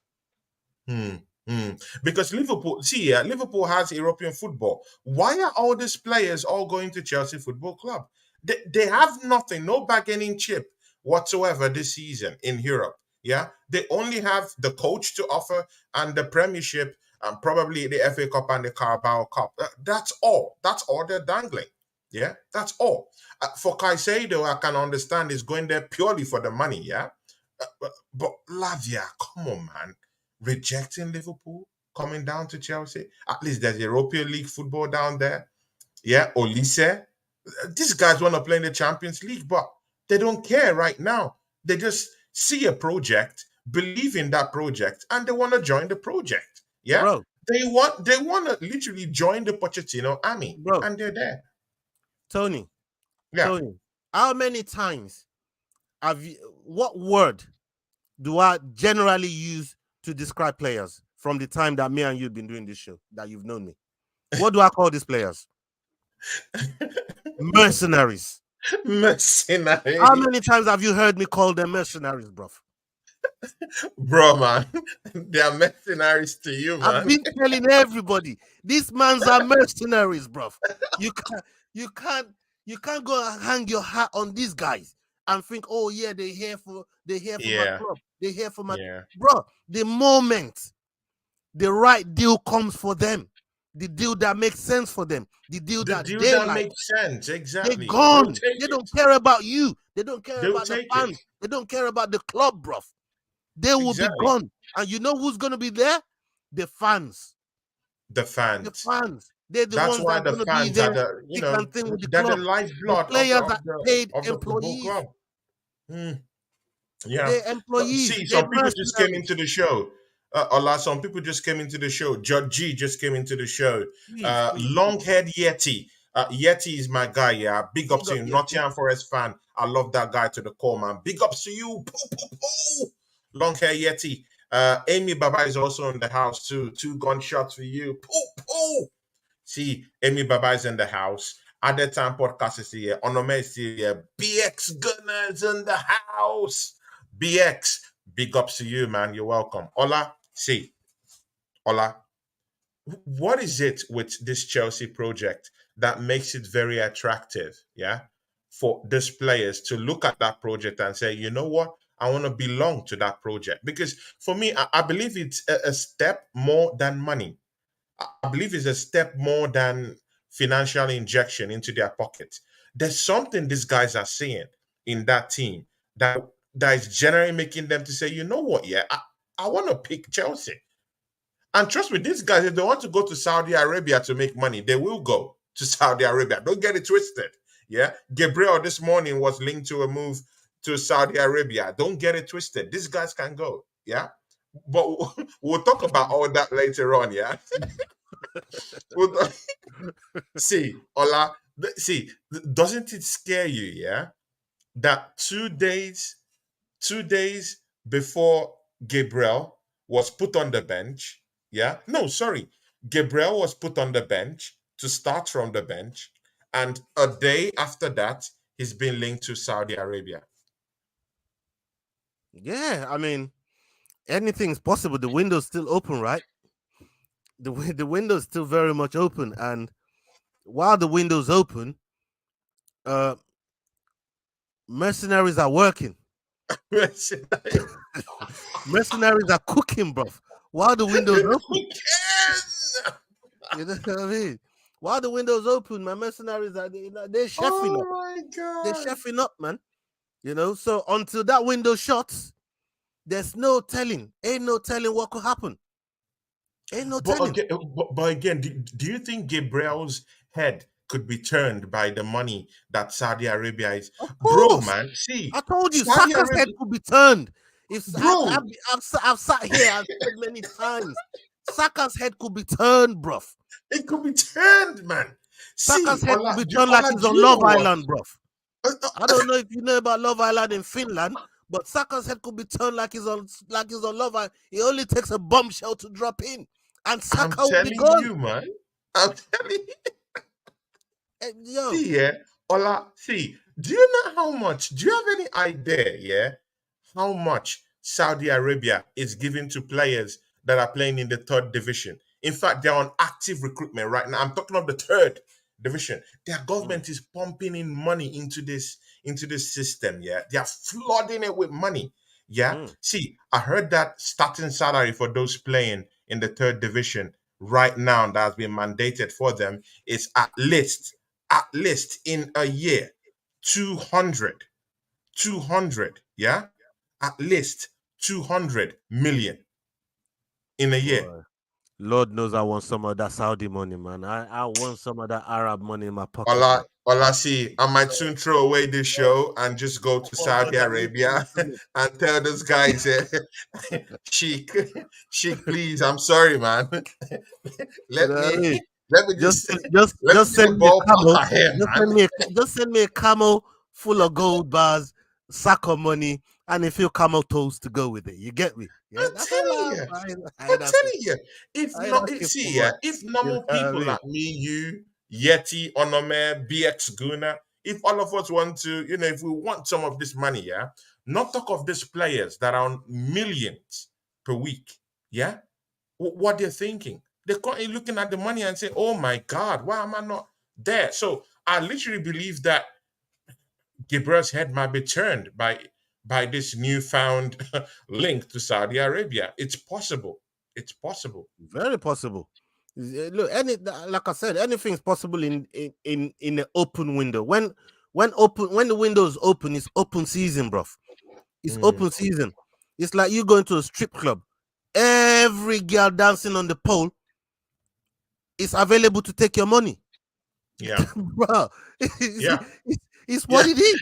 Hmm. Hmm. Because Liverpool, see, yeah, Liverpool has European football. Why are all these players all going to Chelsea Football Club? They have nothing, no bargaining chip whatsoever this season in Europe. Yeah, they only have the coach to offer and the Premiership and probably the FA Cup and the Carabao Cup. That's all. That's all they're dangling. Yeah, that's all. For Caicedo, I can understand is going there purely for the money. Yeah, but Lavia, come on, man, rejecting Liverpool, coming down to Chelsea. At least there's European League football down there. Yeah, Olise. These guys want to play in the Champions League, but they don't care right now. They just see a project, believe in that project, and they want to join the project. Yeah, Bro, they want to literally join the Pochettino army, bro, and they're there. Tony, Yeah. Tony, how many times have you, what word do I generally use to describe players from the time that me and you've been doing this show, that you've known me? What do I call these players? Mercenaries. How Mercenary, many times have you heard me call them mercenaries, bro? bro, man. They are mercenaries to you, I've man. been telling everybody these mans are mercenaries, bro. You can't, you can't, you can't go and hang your hat on these guys and think, oh yeah, they're here for my Yeah, club, they're here for my yeah. bro. The moment the right deal comes for them, the deal that makes sense for them, the deal The that deal they that like, makes sense, they're exactly. They'll gone. take They it. don't care about you. They don't care They'll about the take it. fans. They don't care about the club, bro. They will be Exactly. gone. And you know who's gonna be there? The fans. The The fans. fans. They're the That's ones that why are the gonna be fans are there, the thick and thin with the they're the club. The lifeblood of players are paid the football employees. club. Hmm. Yeah. They're employees. See, They're some people just came into mercenaries. the show. Ola, some people just came into the show. Judge G just came into the show. Please, please, Long please. haired Yeti. Yeti is my guy, yeah. Big ups Big to up, him. Yeti. Nottingham Forest fan. I love that guy to the core, man. Big ups to you. Poo, poo, poo. Long hair Yeti. Amy Baba is also in the house too. Two gunshots for you. Poo, poo. See, Amy Baba is in the house. At the time, podcast is here. Onome is here. BX Gunners in the house. BX, big ups to you, man. You're welcome. Ola, see, Ola, what is it with this Chelsea project that makes it very attractive? Yeah, for these players to look at that project and say, you know what? I want to belong to that project. Because for me, I believe it's a step more than money. I believe it's a step more than financial injection into their pocket. There's something these guys are seeing in that team that is generally making them to say, you know what, yeah, I want to pick Chelsea. And trust me, these guys, if they want to go to Saudi Arabia to make money, they will go to Saudi Arabia. Don't get it twisted. Yeah. Gabriel this morning was linked to a move to Saudi Arabia. Don't get it twisted. These guys can go. Yeah. But we'll talk about all that later on. Yeah. We'll, see, Ola, see, doesn't it scare you, yeah, that 2 days before Gabriel was put on the bench, yeah, no, sorry, Gabriel was put on the bench to start from the bench, and a day after that, he's been linked to Saudi Arabia. Yeah, I mean, anything's possible. The window's still open, right? the window is still very much open, and while the window's open, uh, mercenaries are working. Mercenaries are cooking, bro. While the window's open, Again! you know what I mean. While the window's open, my mercenaries are they're chefing Oh up. my They're god! chefing up, man. So until that window shuts, there's no telling. Ain't no telling what could happen. Ain't no But telling. again, do you think Gabriel's head could be turned by the money that Saudi Arabia is? Of Bro, course. man, see, I told you, Saudi Saka's head Arabia, could be turned. If bro, I've sat here, I've said many times, Saka's head could be turned, bruv. it could be turned, man. Saka's See, head could be turned like Ola, he's do on you Love know what? Island, bruv. I don't know if you know about Love Island in Finland, but Saka's head could be turned like he's on Love Island. It only takes a bombshell to drop in, and I'm Saka will be telling gone. you, man. I'm telling you. Yo, See, yeah, Ola, see, do you know how much? Do you have any idea, yeah, how much Saudi Arabia is giving to players that are playing in the third division? In fact, they're on active recruitment right now. I'm talking of the third division. Their mm, government is pumping in money into this system. Yeah, they are flooding it with money. Yeah. mm. See, I heard that starting salary for those playing in the third division right now that has been mandated for them is at least in a year 200, 200, yeah, at least 200 million in a year. Boy, Lord knows I want some of that Saudi money, man. I want some of that Arab money in my pocket, Ola, bro. Ola, see, I might soon throw away this show and just go to Pump on Saudi that little Arabia infinite. and tell those guys, Sheik, Sheik, please, I'm sorry, man. You let know what I me mean? let me Just just just let me just be the send me a camel. ballpark here, man. Just send me a camel full of gold bars, sack of money, and a few camel toes to go with it. You get me? Yeah, I'm that's all telling I you. have. I I'm ain't asking. telling you, if I ain't not, asking for see, yeah, much. if You know normal what I people mean? like me, you, Yeti, Onome, BX Guna, if all of us want to, if we want some of this money, yeah, not talk of these players that are on millions per week, yeah, what they're thinking. They're currently looking at the money and say, oh my God, why am I not there? So I literally believe that Gibral's head might be turned by this newfound link to Saudi Arabia. It's possible. It's possible. Very possible. Look, like I said, anything's possible in an open window. When the window is open, it's open season, bruv. It's Mm, open season. It's like you going to a strip club. Every girl dancing on the pole is available to take your money. yeah, Bro, yeah, it's what yeah, it is.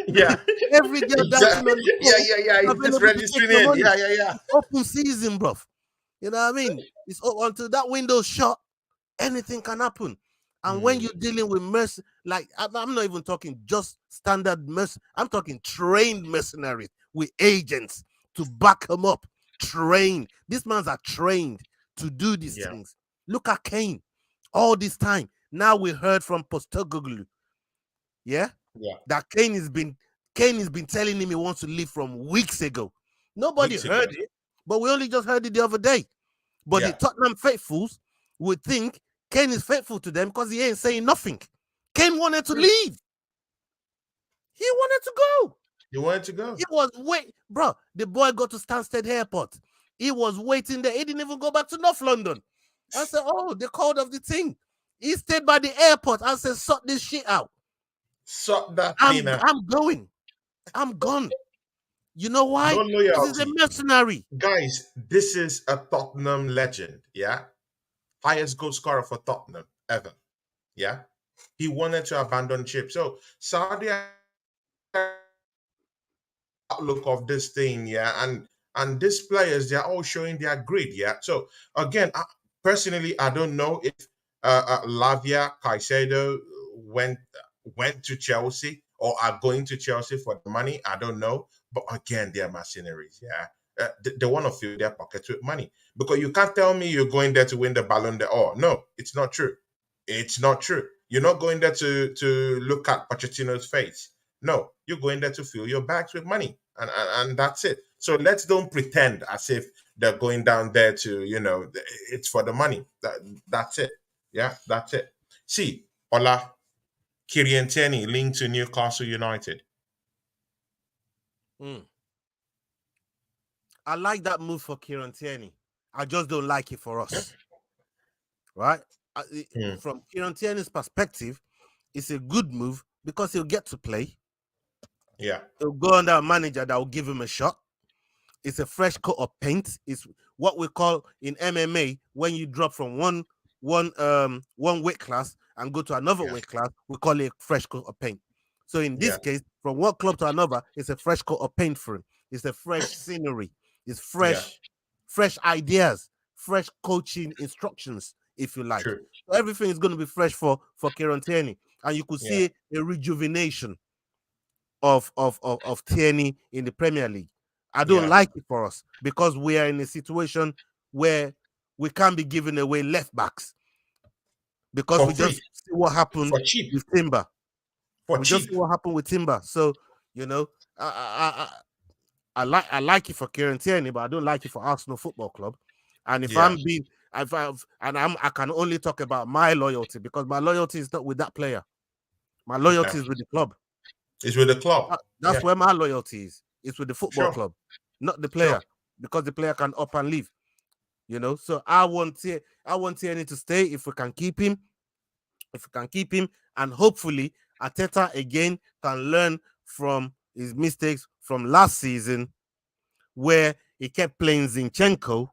yeah. Every girl dancing Exactly. on the Yeah, pole yeah, yeah. is It's just available to take registering your in. money. Yeah, yeah, yeah. It's open season, bro. You know what I mean? Until that window's shut, anything can happen. And when Mm, you're dealing with like I'm not even talking just standard I'm talking trained mercenaries with agents to back them up. Trained. These mans are trained to do these yeah, things. Look at Kane. All this time. Now we heard from Postogoglu, yeah, yeah. that Kane has been telling him he wants to leave from weeks ago. Nobody Weeks heard ago. it, but we only just heard it the other day. But the Yeah. Tottenham faithfuls would think Kane is faithful to them because he ain't saying nothing. Kane wanted to True. leave. He wanted to go. You wanted to He go. was bro. The boy got to Stansted Airport. He was waiting there. He didn't even go back to North London. I said, "Oh, they called off the thing." He stayed by the airport. I said, "Sort this shit out. Sort that thing I'm out. I'm going. I'm gone." You know No why? Because he's a loyalty. mercenary. Guys, this is a Tottenham legend. Yeah. Highest goal scorer for Tottenham ever. Yeah. He wanted to abandon ship. So Saudi outlook of this thing, yeah, and these players they're all showing their grit, yeah. So again, personally, I don't know if Lavia Caicedo went to Chelsea or are going to Chelsea for the money. I don't know, but again, they're mercenaries, yeah. They want to fill their pockets with money because you can't tell me you're going there to win the Ballon d'Or. No, it's not true. It's not true. You're not going there to look at Pochettino's face. No, you're going there to fill your bags with money, and that's it. So let's don't pretend as if they're going down there to, it's for the money. That's it. Yeah, that's it. See, Ola, Kieran Tierney linked to Newcastle United. Mm. I like that move for Kieran Tierney. I just don't like it for us, right? Hmm. From Kieran Tierney's perspective, it's a good move because he'll get to play. Yeah, He'll go under a manager that will give him a shot. It's a fresh coat of paint. It's what we call in MMA when you drop from one weight class and go to another yeah, weight class, we call it a fresh coat of paint. So in this yeah, case, from one club to another, it's a fresh coat of paint for him. It's a fresh scenery. It's yeah. fresh ideas, fresh coaching instructions, if you like. True. So everything is going to be fresh for Kieran Tierney, and you could Yeah, see a rejuvenation of Tierney in the Premier League. I don't yeah. like it for us because we are in a situation where we can't be giving away left backs because For we just free, see what happened for cheap, with Timber. for We just cheap. see what happened with Timber. So you know, I like it for Kieran Tierney, but I don't like it for Arsenal Football Club. And if Yeah, I'm being, if I've, and I can only talk about my loyalty because my loyalty is not with that player. My yeah. loyalty is with the club. It's with the club. That's Yeah, where my loyalty is. It's with the football sure, club, not the sure. player, because the player can up and leave. So I want Tierney to stay if we can keep him. If we can keep him, and hopefully Arteta again can learn from his mistakes from last season, where he kept playing Zinchenko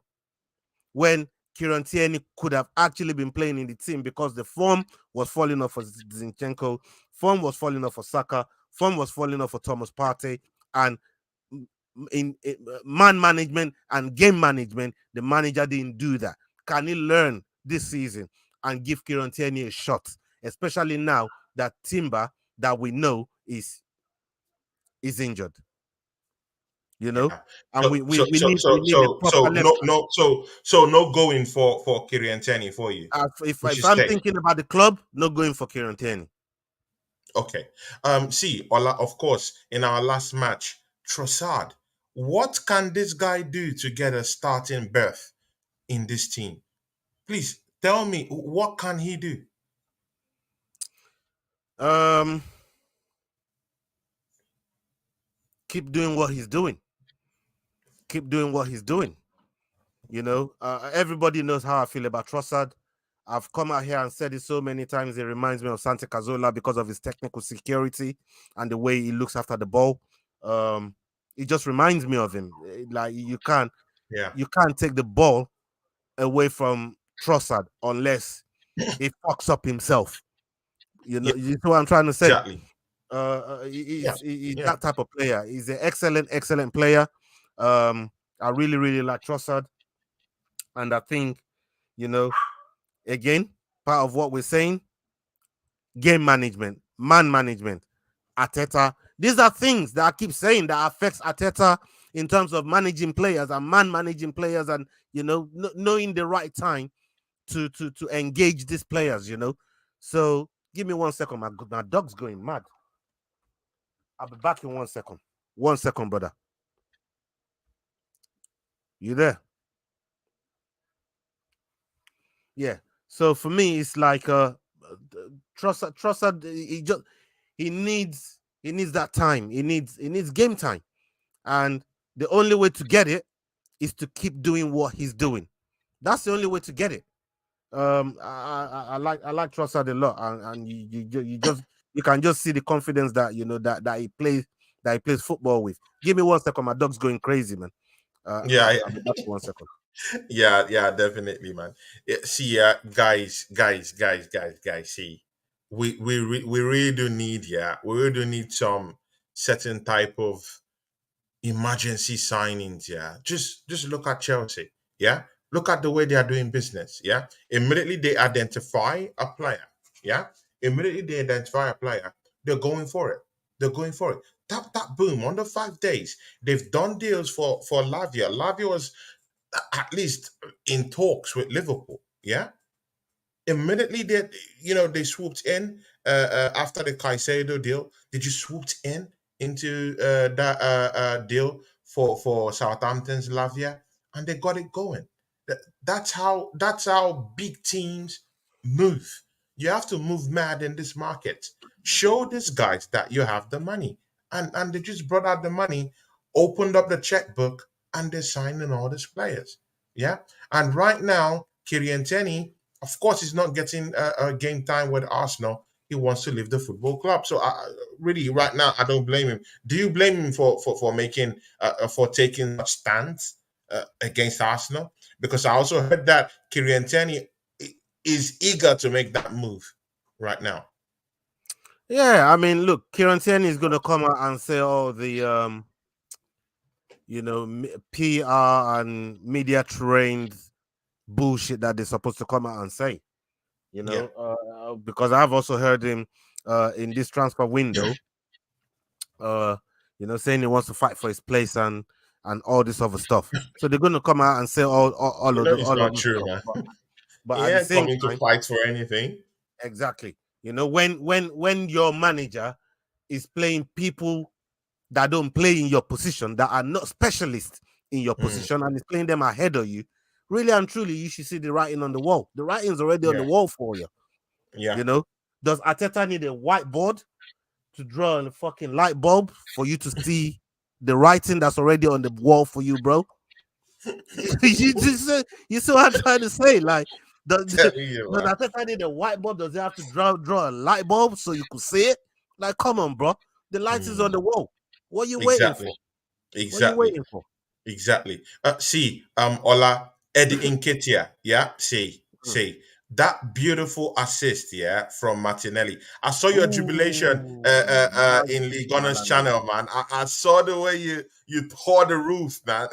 when Kieran Tierney could have actually been playing in the team because the form was falling off for Zinchenko, form was falling off for Saka, form was falling off for Thomas Partey, and in man management and game management, the manager didn't do that. Can he learn this season and give Kieran Tierney a shot, especially now that Timber that we know is injured, you know, Yeah. and So so we so need so a so proper so left no back. no so no going for Kieran Tierney for you. We If should I'm stay. thinking about the club, not going for Kieran Tierney. Okay. See, Ola, of course, in our last match, Trossard. What can this guy do to get a starting berth in this team? Please tell me, what can he do? Um, keep doing what he's doing. Keep doing what he's doing. Everybody knows how I feel about Trossard. I've come out here and said it so many times. It reminds me of Santi Cazorla because of his technical security and the way he looks after the ball. Um, it just reminds me of him. Like Yeah. you can't take the ball away from Trossard unless he fucks up himself. Yeah, You know what I'm trying to say. exactly. Yeah. He's Yeah. that type of player. He's an excellent player. I really, really like Trossard, and I think you know again part of what we're saying: game management, man management, Arteta. These are things that I keep saying that affects Arteta in terms of managing players and man managing players, and knowing the right time to engage these players. So give me 1 second. My dog's going mad. I'll be back in 1 second. 1 second, brother. You there? Yeah. So for me, it's like Trossard. He needs that time. He needs game time, and the only way to get it is to keep doing what he's doing. That's the only way to get it. I like Trossard a lot, and you can just see the confidence that that he plays football with. Give me 1 second. My dog's going crazy, man. Yeah. I'll be back in 1 second. Yeah, yeah, definitely, man. See, guys. See, we really do need, we really do need some certain type of emergency signings. Yeah, just look at Chelsea. Yeah, look at the way they are doing business. Yeah, immediately they identify a player. Yeah, immediately they identify a player. They're going for it. They're going for it. Tap tap boom. Under 5 days, they've done deals for Lavia. Lavia was at least in talks with Liverpool. Yeah, immediately they swooped in after the Caicedo deal. They just swooped in into that deal for Southampton's Lavia, and they got it going. That's how big teams move. You have to move mad in this market. Show these guys that you have the money, and they just brought out the money, opened up the checkbook, and they're signing all these players. Yeah, and right now, Kirienteni, of course, he's not getting a game time with Arsenal. He wants to leave the football club. So, really, right now, I don't blame him. Do you blame him for making for taking such stance against Arsenal? Because I also heard that Kirienteni is eager to make that move right now. Yeah, I mean, look, Kieran Tierney is going to come out and say all the PR and media trained bullshit that they're supposed to come out and say. Yeah. Because I've also heard him in this transfer window, saying he wants to fight for his place and all this other stuff. So they're going to come out and say It's all of not this true, stuff. man. But He at the ain't same coming to time, fight for anything. exactly, when your manager is playing people that don't play in your position, that are not specialists in your Mm, position, and is playing them ahead of you, really and truly, you should see the writing on the wall. The writing's already on yeah, the wall for you. yeah. You know, does Arteta need a whiteboard to draw on a fucking light bulb for you to see the writing that's already on the wall for you, bro? You see what I'm trying to say? Like, does, Tell you, does man. Arteta need a whiteboard? Does he have to draw a light bulb so you could see it? Like, come on, bro. The light is on Mm, the wall. What are you waiting exactly, for? What are you exactly. waiting for? Exactly. See, Ola, Eddie Nketiah, yeah, see, that beautiful assist, yeah, from Martinelli. I saw your jubilation Ooh, in magic, Ligona's Malami. channel, man. I saw the way you tore the roof, man.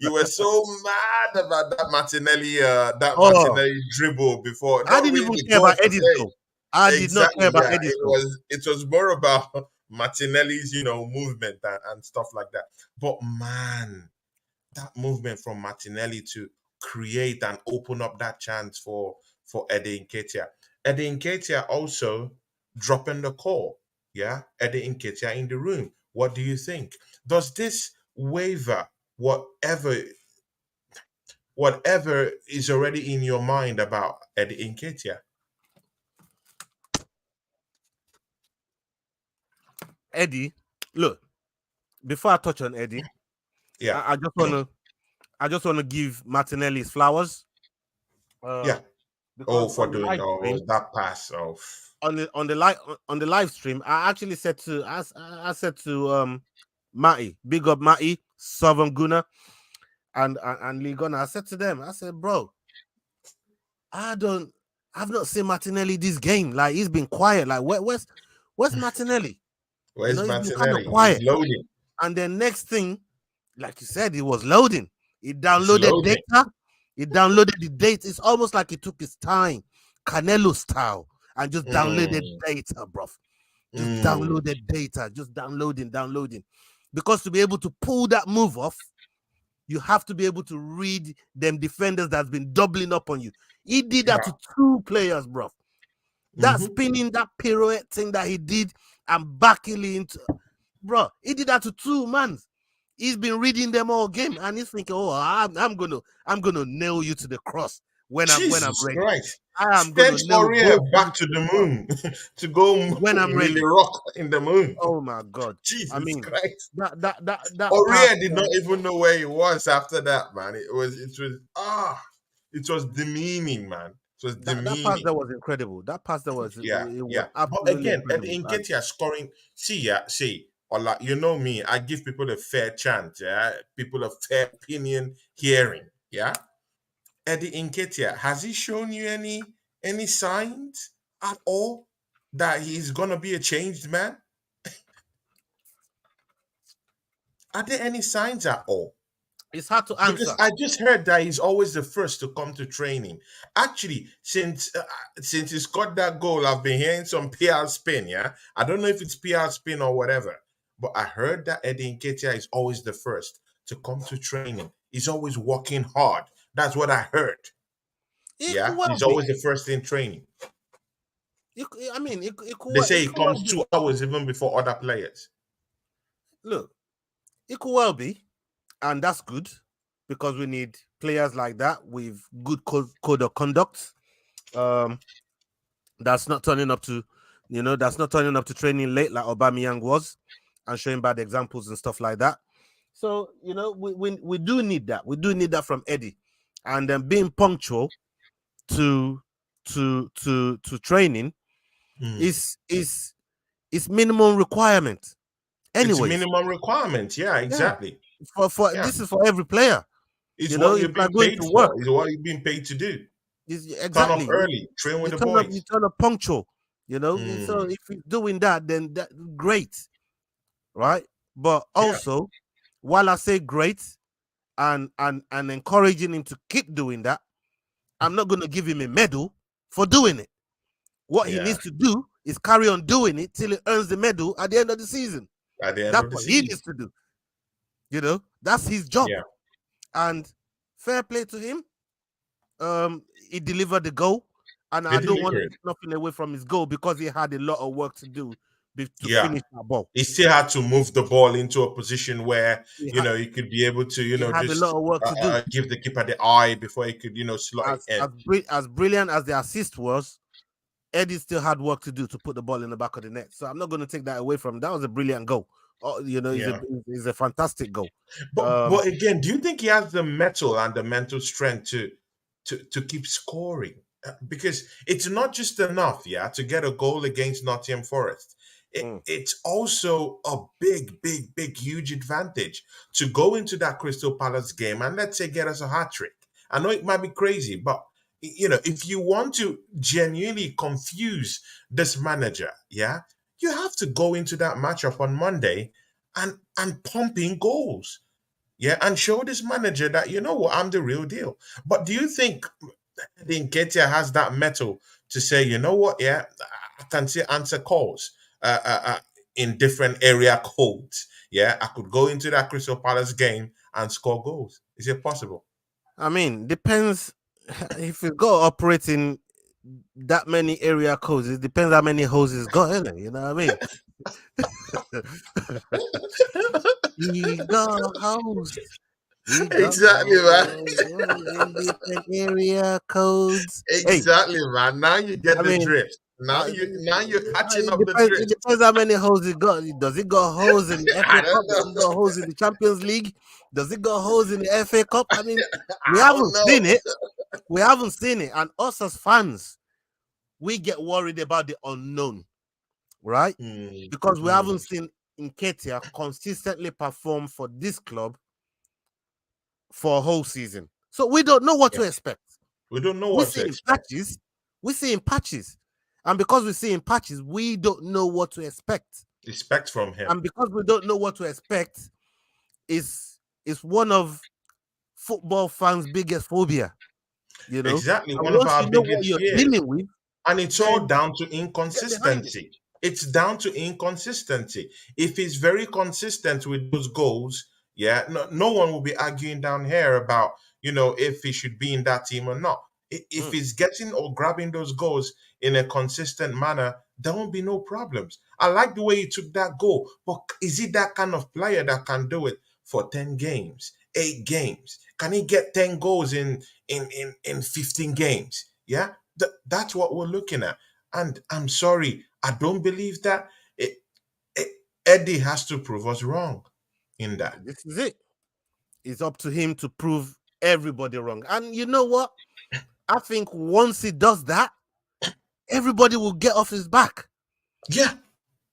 You were so mad about that Oh, Martinelli dribble before, I not didn't really even the care goal about per Eddie's se. goal. I did not care Exactly. about Yeah. Eddie's It goal. was it was more about Martinelli's, movement and stuff like that. But man, that movement from Martinelli to create and open up that chance for Eddie Nketiah. Eddie Nketiah also dropping the call. Yeah, Eddie Nketiah in the room. What do you think? Does this waver whatever is already in your mind about Eddie Nketiah? Eddie, look, before I touch on Eddie, Yeah, I just wanna give Martinelli his flowers. Uh, yeah. Oh, because for doing that pass of on the live stream, I actually said to I said to Matty, big up Matty, Southern Guna, and Lee Gunner. I said to them, I said, bro, I don't I've not seen Martinelli this game. Like, he's been quiet. Like, where's Martinelli? where's He's been kind of Martinelli? He's quiet. loading. And then next thing, like you said, he was loading. He He's downloaded loading. data. He downloaded the data. It's almost like he took his time, Canelo style, and just downloaded Mm, data, bro. Just mm. downloaded data, just downloading. Because to be able to pull that move off, you have to be able to read them defenders that's been doubling up on you. He did that Yeah. to two players, bro. That Hmm. spinning, that pirouette thing that he did, and backing into, bro, he did that to two man. He's been reading them all game, and he's thinking, "Oh, I'm gonna nail you to the cross when I'm Jesus ready. Christ. I am gonna Sent nail Aurier both of you back to to the the cross moon to go when I'm really ready." rock in the moon. Oh my god! I Jesus mean, Christ. that pass Aurier did not there, even know where he was after that, man. It was demeaning, man. It was that pass demeaning. there was incredible. That pass there was Yeah, it was yeah. But absolutely again, Ed incredible. And Nketiah scoring. See, yeah, see, Ola, you know me. I give people a fair chance. Yeah, people a fair opinion hearing. Yeah, Eddie Nketiah, has he shown you any signs at all that he's gonna be a changed man? Are there any signs at all? it's hard to Because answer. I just heard that he's always the first to come to training. Actually, since he scored that goal, I've been hearing some PR spin. Yeah, I don't know if it's PR spin or whatever, but I heard that Eddie Nketiah is always the first to come to training. He's always working hard. That's what I heard. It could Yeah, well he's be. always the first in training. I mean, it could They well, say it he could well comes be. 2 hours even before other players. Look. It could well be, and that's good because we need players like that with good code of conduct. Um, that's not turning up to, that's not turning up to training late like Aubameyang was, and showing bad examples and stuff like that. So we do need that. We do need that from Eddie, and then being punctual to training Mm. is minimum requirement. It's Anyways, minimum requirement. Yeah, yeah, exactly. for Yeah. this is for every player. It's what It's you're like being going paid to for. work. It's what you're being paid to do. Turn up Exactly. early, train with You the turn up. You boys. turn up punctual. So Mm. if you're doing that, then that great, right? But Yeah, also, while I say great and encouraging him to keep doing that, I'm not going to give him a medal for doing it. What he yeah. needs to do is carry on doing it till he earns the medal at the end of the season. At the end That's of the what he season. needs to do. That's his job. Yeah, And fair play to him. He delivered the goal, and they I don't want to delivered. take nothing away from his goal because he had a lot of work to do to Yeah. finish that ball. He still had to move the ball into a position where He had he could be able to he had a just lot of work to do. give the keeper the eye before he could slot it in. As brilliant as the assist was, Eddie still had work to do to put the ball in the back of the net. So I'm not going to take that away from him. That was a brilliant goal. Oh, Yeah, it's a fantastic goal. but again, do you think he has the mettle and the mental strength to keep scoring? Because it's not just enough, yeah, to get a goal against Nottingham Forest. Mm. It's also a big, big, big, huge advantage to go into that Crystal Palace game and let's say get us a hat trick. I know it might be crazy, but if you want to genuinely confuse this manager, yeah, you have to go into that matchup on Monday and pump in goals. Yeah, and show this manager that you know what, I'm the real deal. But do you think Nketiah has that metal to say, you know what, yeah, I can see answer calls in different area codes. Yeah, I could go into that Crystal Palace game and score goals. Is it possible? I mean, depends if you got operating that many area codes. It depends how many holes he's got in it. You know what I mean? He got holes. He got Exactly, man. holes in different area codes. Hey, Exactly, man. Now you get I the mean, drift. Now you're catching it up the depends. It drift. depends how many holes he got. Does it got holes in the I FA Cup? don't Does it got know. holes in the Champions League? Does it got holes in the FA Cup? I mean, we I don't haven't know. seen it. We haven't seen it, and us as fans, we get worried about the unknown, right? Mm, Because we haven't mm, seen Nketiah consistently perform for this club for a whole season. So we don't know what yeah. to expect. We don't know We what to see in expect. patches. We see in patches. And because we see in patches, we don't know what to expect. Expect from him. And because we don't know what to expect, is one of football fans' biggest phobia. Exactly. And One of once our you know what biggest you're fears. dealing with, And it's all then down to get behind it. inconsistency. It's down to inconsistency. If he's very consistent with those goals, yeah, no one will be arguing down here about, if he should be in that team or not. If Mm. he's getting or grabbing those goals in a consistent manner, there won't be no problems. I like the way he took that goal, but is he that kind of player that can do it for 10 games, 8 games? Can he get 10 goals in 15 games? Yeah, that's what we're looking at. And I'm sorry, I don't believe that. It, Eddie has to prove us wrong in that. This is it. It's up to him to prove everybody wrong. And you know what? I think once he does that, everybody will get off his back, Yeah,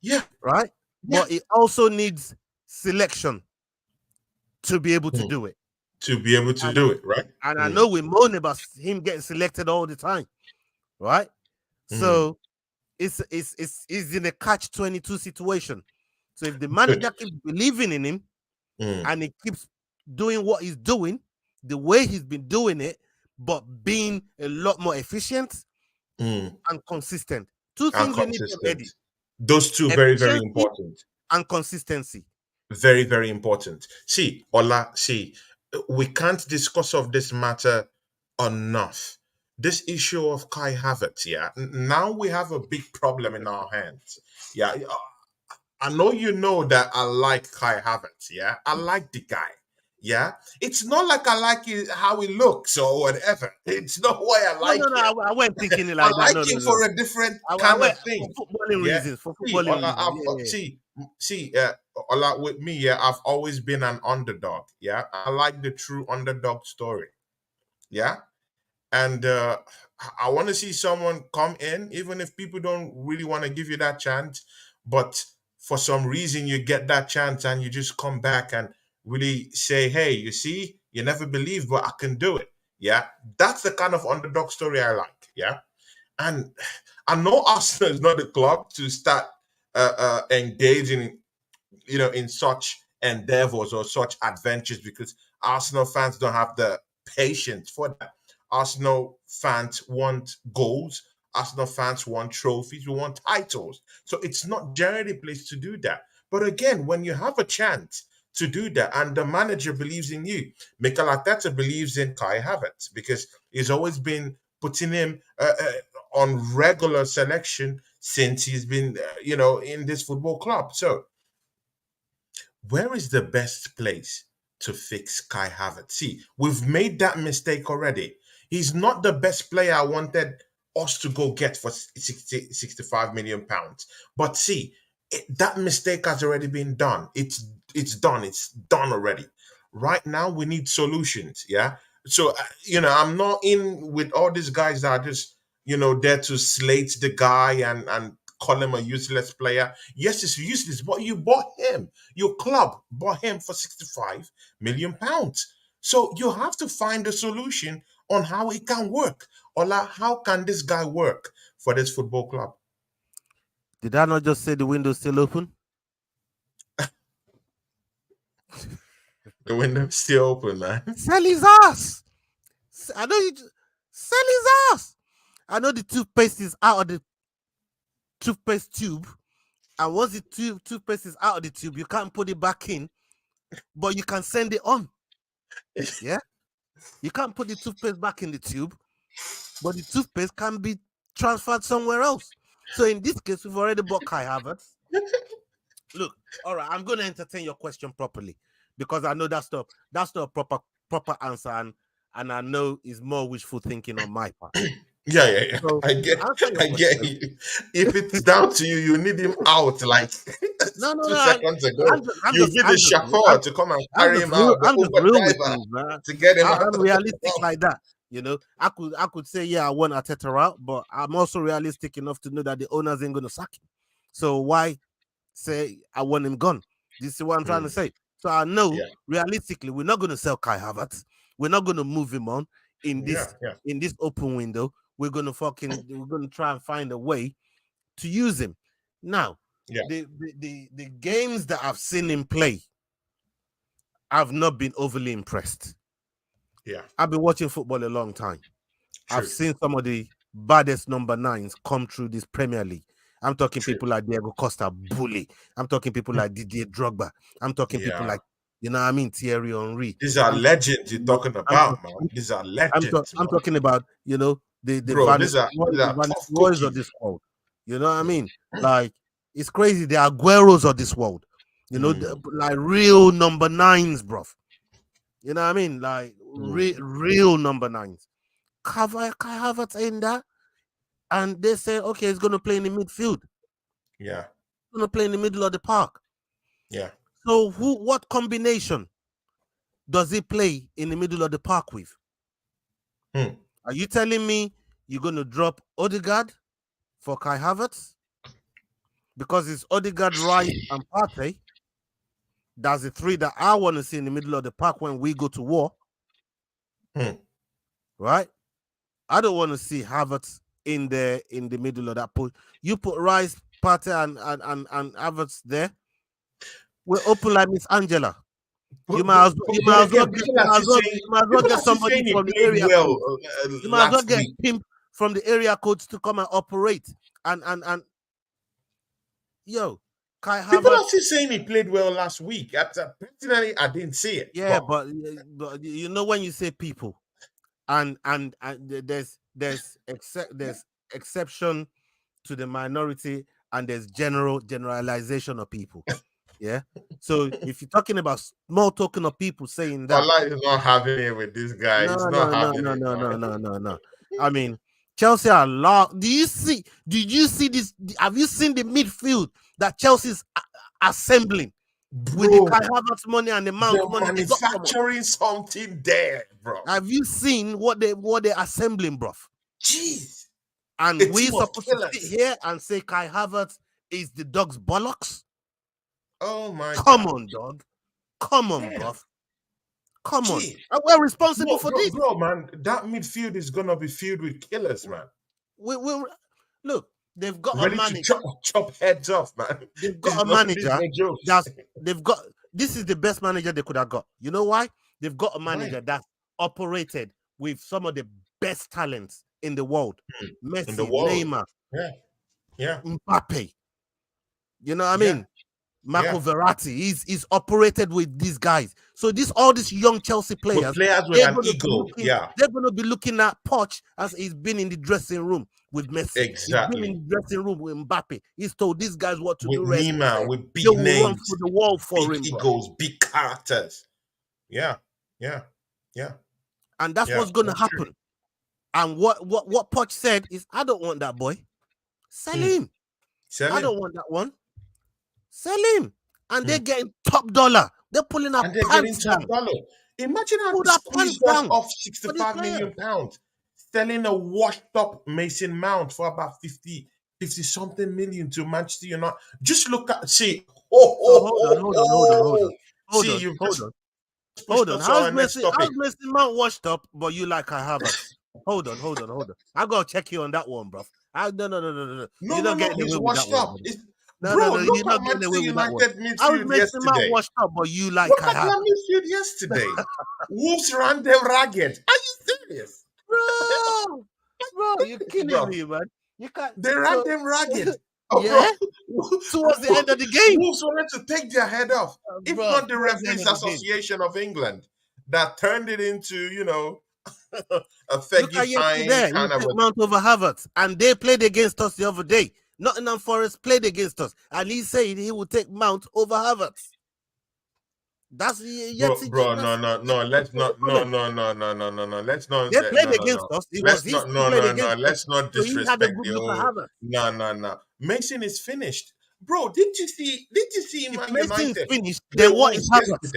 yeah, right? yeah. But it also needs selection to be able to Mm. do it. To be able to And, do it, right? and I Mm, know we moan about him getting selected all the time, right? mm. So it's in a catch-22 situation. So if the Good. manager keeps believing in him Mm, and he keeps doing what he's doing, the way he's been doing it, but being a lot more efficient mm. and consistent. Two And things we need from consistent. Eddie: Those two very, very efficiency important. and consistency. Very, very important. See, Ola, see, we can't discuss of this matter enough. This issue of Kai Havertz, yeah. Now we have a big problem in our hands. Yeah, I know you know that I like Kai Havertz. Yeah, I like the guy. Yeah, it's not like I like how he looks or whatever. It's not why I No, no, like no. him. I wasn't thinking it I like that. like No, him no, no. for a different I kind went of for thing. footballing Yeah. reasons. For See, footballing reasons. Yeah, yeah. Ola, with me, yeah, I've always been an underdog. Yeah, I like the true underdog story. Yeah, and I want to see someone come in, even if people don't really want to give you that chance, but for some reason you get that chance and you just come back and really say, "Hey, you see, you never believed, but I can do it." Yeah, that's the kind of underdog story I like. Yeah, and I know Arsenal is not the club to start engaging, in such endeavors or such adventures, because Arsenal fans don't have the patience for that. Arsenal fans want goals. Arsenal fans want trophies. We want titles. So it's not generally the place to do that. But again, when you have a chance to do that and the manager believes in you, Mikel Arteta believes in Kai Havertz because he's always been putting him on regular selection since he's been, in this football club. So where is the best place to fix Kai Havertz? See, we've made that mistake already. He's not the best player I wanted us to go get for 65 million pounds. But see, that mistake has already been done. It's done. It's done already. Right now, we need solutions. Yeah. So, I'm not in with all these guys that are just, there to slate the guy and call him a useless player. Yes, it's useless, but you bought him. Your club bought him for 65 million pounds. So you have to find a solution on how it can work. Ola, how can this guy work for this football club? Did I not just say the window's still open? The window's still open, man. Sell his ass. I know you. Sell his ass. I know the toothpaste is out of the toothpaste tube, and once the toothpaste is out of the tube, you can't put it back in, but you can send it on. Yeah, you can't put the toothpaste back in the tube, but the toothpaste can be transferred somewhere else. So in this case, we've already bought Kai Havertz. Look, all right, I'm going to entertain your question properly because I know that's not a proper answer, and I know it's more wishful thinking on my part. Yeah, yeah, yeah. So I to get, answer your I get question, you. If it's down to you, you need him out like no, no, two no. seconds I'm ago. just, I'm You just, be the I'm just, chauffeur I'm, to come and I'm carry just him real. out, the I'm just Uber real with driver things, man. to get him out I'm of the realistic club. like that. I could say yeah, I want Arteta out, but I'm also realistic enough to know that the owners ain't gonna sack him. So why say I want him gone? This is what I'm trying to Hmm. say. So I know Yeah, realistically we're not gonna sell Kai Havertz. We're not gonna move him on in yeah, this yeah, in this open window. We're gonna try and find a way to use him. Now, yeah, the games that I've seen him play, I've not been overly impressed. yeah. I've been watching football a long time. I've True. seen some of the baddest number nines come through this Premier League. I'm talking True. people like Diego Costa, Bully. I'm talking people like Didier Drogba. I'm talking people Yeah. like, what I mean, Thierry Henry. These are I'm talking, legends you're you know, talking I'm, about, man. talk- These are I'm, talk- legends, I'm man. talking about, the Bro, Van these are Nistelrooy, these the are Van tough Nistelrooys of cookies. this world. You know what I mean? Like, it's crazy. The Agueros of this world. Mm, Like real number nines, bro. You know what I mean? Like mm. real number nines. Kai Havertz in that, and they say, okay, he's going to play in the midfield. Yeah, He's going to play in the middle of the park. yeah. So what combination does he play in the middle of the park with? Hmm. Are you telling me you're going to drop Odegaard for Kai Havertz? Because it's Odegaard, Rice, and Partey. That's the three that I want to see in the middle of the park when we go to war, Hmm. right? I don't want to see Havertz in the middle of that post. You put Rice, Partey, and Havertz there. We're open like Miss Angela. You But, might but, as well, but, you but might as well again, get you might as well you might as well people get are still somebody saying he from the played area well code. You might as well last get week. pimp from the area codes to come and operate. And yo, Kai People are Havertz, still saying he played well last week. Personally, I didn't see it, yeah, but when you say people, and there's exception to the minority and there's generalization of people. Yeah. So if you're talking about small token of people saying that, Allah is not having it with this guy. no, He's no, not no, having no, it, no, man. no, no, no, no. I mean, Chelsea are long. Do you see? Did you see this? Have you seen the midfield that Chelsea's assembling with the Kai Bro, Havertz money and the Mount they're money they got from us? manufacturing something there, bro. Have you seen what they're assembling, bruv? Jeez. A And we team of supposed to sit killers. here and say Kai Havertz is the dog's bollocks? Oh my Come God. on, dog. Come on, Damn. bruv. Come on. Jeez. And we're responsible Bro, for bro, this. bro, man, that midfield is gonna be filled with killers, man. We look, they've got a Ready to manager. chop heads off, man. They've This got a is manager no jokes. that's this is the best manager they could have got. You know why? They've got a manager that operated with some of the best talents in the world. In the Messi, world. Neymar, Yeah. Mbappe. You know what I Yeah. mean? Marco Verratti. He's operated with these guys. So all these young Chelsea players, With players with an ego. They're gonna be looking at Poch as he's been in the dressing room with Messi. He's been in the dressing room with Mbappe. He's told these guys what to do. With Neymar, with big they will names, run for the wall for big him, egos, big characters. Yeah. And that's what's gonna happen. True. And what Poch said is, I don't want that boy. Sell him. I don't want that one. Sell him. And they're getting top dollar. They're pulling up pants down. Imagine how they squeezed us off 65 million pounds, selling a washed up Mason Mount for about 50 something million to Manchester United. Just look at Hold on. How's Mason Mount washed up, but you like I have it? Hold on. I gotta check you on that one, bro. No. You're not getting away with that one. No, you're not getting away with that one. I was Mason Mount washed up, but you like look I at have their midfield yesterday. Wolves ran them ragged. Are you serious? Bro, you're killing me, man. You can't. They ran them ragged. Yeah. Towards the end of the game, Wolves wanted to take their head off. If not the Referees Association of England that turned it into, a Fergie fine kind of Mount over Havertz, and they played against us the other day. Nottingham Forest played against us, and he said he would take Mount over Havertz. That's bro. No. Let's not. No. Let's not. They played against us. Let's not disrespect the whole. No. Mason is finished, bro. Did you see Man United? Is finished. Then what is Havertz?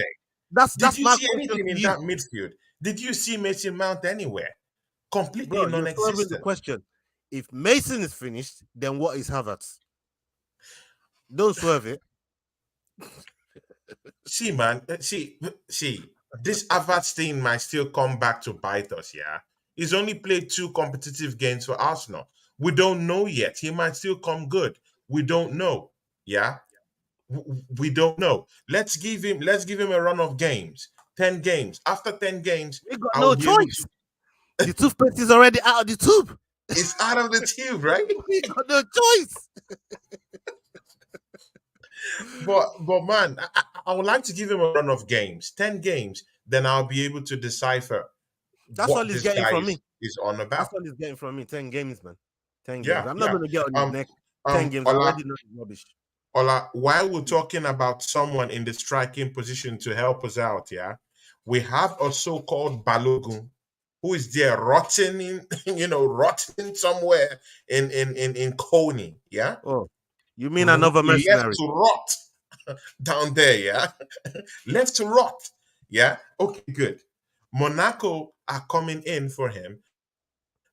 Did you see anything in that midfield? Did you see Mason Mount anywhere? Completely non-existent. The question: if Mason is finished, then what is Havertz? Don't swerve it. See, man. See. This Havertz thing might still come back to bite us. Yeah, he's only played 2 competitive games for Arsenal. We don't know yet. He might still come good. We don't know. Yeah, we don't know. Let's give him a run of games. 10 games. After 10 games, we got no choice. The toothpaste is already out of the tube. It's out of the tube, right? We got no choice. But man, I would like to give him a run of games. 10 games, then I'll be able to decipher. That's all he's getting from me. Is on about. That's all he's getting from me. 10 games, man. 10 games. I'm not going to get on his neck. 10 games. Ola, already know rubbish. Ola, while we're talking about someone in the striking position to help us out, yeah, we have a so-called Balogun who is there rotting somewhere in Coney, yeah. Oh, you mean another mercenary? Left to rot down there, yeah. Left to rot, yeah. Okay, good. Monaco are coming in for him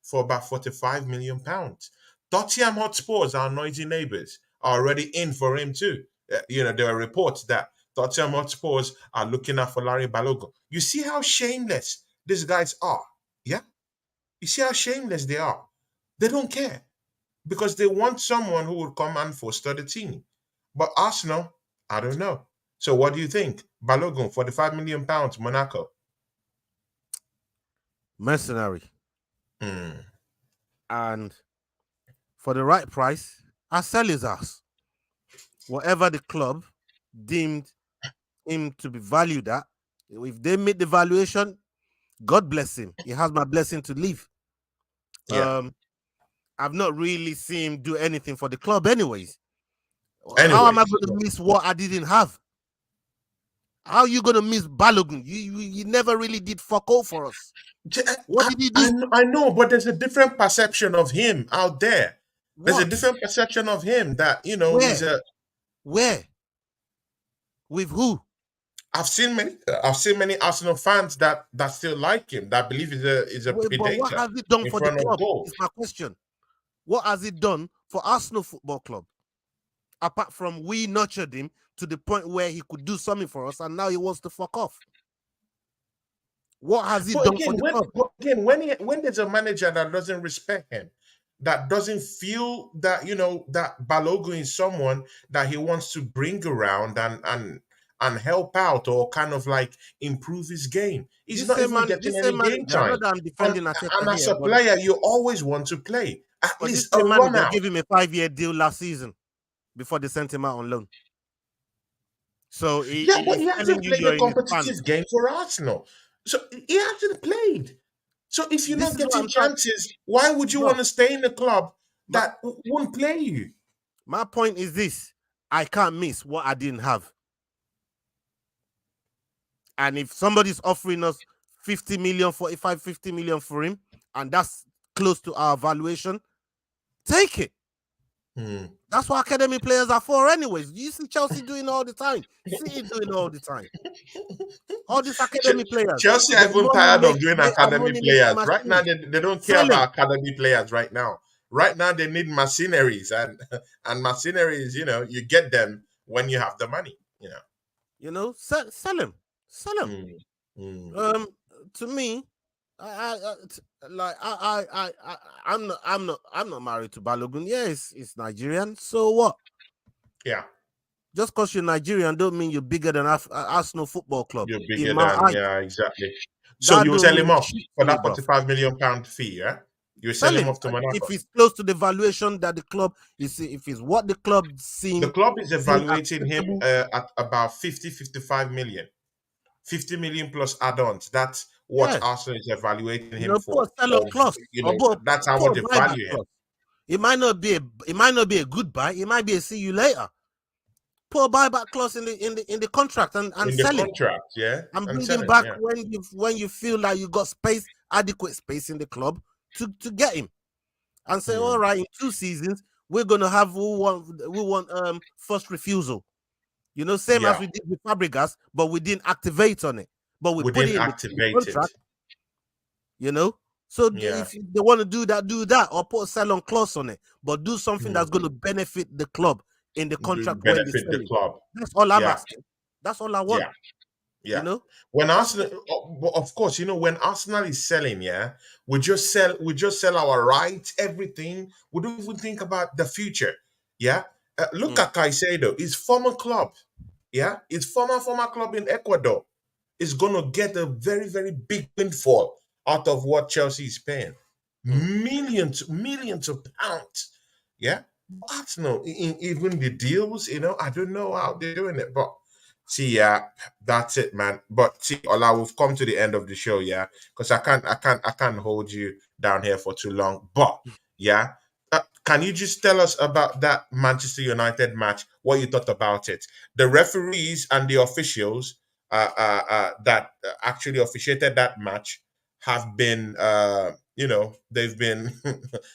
for about 45 million pounds. Tottenham Hotspurs, our noisy neighbors, are already in for him too. There are reports that Tottenham Hotspurs are looking out for Larry Balogun. You see how shameless these guys are, yeah? You see how shameless they are. They don't care because they want someone who will come and foster the team. But Arsenal, I don't know. So what do you think? Balogun, 45 million pounds, Monaco. Mercenary. And for the right price, I'll sell his ass. Whatever the club deemed him to be valued at, if they meet the valuation, God bless him. He has my blessing to leave. Yeah. I've not really seen him do anything for the club anyways. How am I Anyways, going to miss what I didn't have? How are you going to miss Balogun? You never really did fuck all for us. What did he do? I know, but there's a different perception of him out there. There's a What? different perception of him that he's Where? a. Where? With who? I've seen many Arsenal fans that still like him, that believe he's a Wait, but what predator has he done in for the front of club? goal. Is my question. What has he done for Arsenal Football Club? Apart from we nurtured him to the point where he could do something for us, and now he wants to fuck off. What has he done for the club? When there's a manager that doesn't respect him, that doesn't feel that that Balogun is someone that he wants to bring around and help out, or kind of like improve his game, he's not even getting This any same game manager, time. not that I'm And, defending and Ateta as here, a player, you always want to play at but this least a same run manager out. gave him a 5-year deal last season before they sent him out on loan. So Yeah, but he's he telling hasn't you played you're a in his fans. competitive game for Arsenal. So he hasn't played. So if you're This not is what getting I'm trying, chances, why would you bro. want to stay in a club My, that won't play you? my point is this: I can't miss what I didn't have. And if somebody's offering us 50 million, 45, 50 million for him, and that's close to our valuation, take it. That's what academy players are for, anyways. You see Chelsea doing all the time. City doing all the time. All these academy players. Chelsea are The even tired of doing academy money makes players. Right now, machines. they don't care Sell him. about academy players right now. Right now, they need mercenaries, and mercenaries, you get them when you have the money. Sell him. Sell him. Mm, mm. To me, I'm not married to Balogun. Yeah, it's Nigerian. So what? Yeah, Just because you're Nigerian don't mean you're bigger than Arsenal Football Club. you're In bigger my than, eyes, yeah, exactly. So that you will don't sell him mean off shit for to me, that bro. 45 million pound fee, yeah? You sell Sell him him. off to Monaco. If it's close to the valuation that the club is, if it's what the club The seem club is seem evaluating him acceptable. at about 50 million. 50 million plus add-ons. That's what Yeah, Arsenal is evaluating him put for. a sell-on clause or That's how put much a they buyback value him clause. It might not be a good buy. It might be a see you later. Put a buyback clause in the contract and in the sell him. contract, yeah, And and bring sell him him, back yeah. when you feel like you got adequate space in the club to get him. And say, all right, in 2 seasons, we're gonna have we want first refusal. Same as Yeah, we did with Fabregas, but we didn't activate on it. But we we put it didn't in the activate it. contract, So Yeah. if they want to do that, or put a sell-on clause on it, but do something that's going to benefit the club in the contract when they Benefit sell the it. club. That's all I'm Yeah, asking. That's all I want. yeah. Yeah. You know? When Arsenal, of course, when Arsenal is selling, yeah, we just sell our rights, everything. We don't even think about the future. Yeah. Look Mm, at Caicedo, his former club. Yeah, his former club in Ecuador is gonna get a very, very big windfall out of what Chelsea is paying. mm. Millions of pounds. Yeah. Arsenal, even the deals, I don't know how they're doing it, but see, yeah, that's it, man. But see, Ola, we've come to the end of the show, yeah, because I can't hold you down here for too long. But yeah, can you just tell us about that Manchester United match? What you thought about it? The referees and the officials that actually officiated that match have been, they've been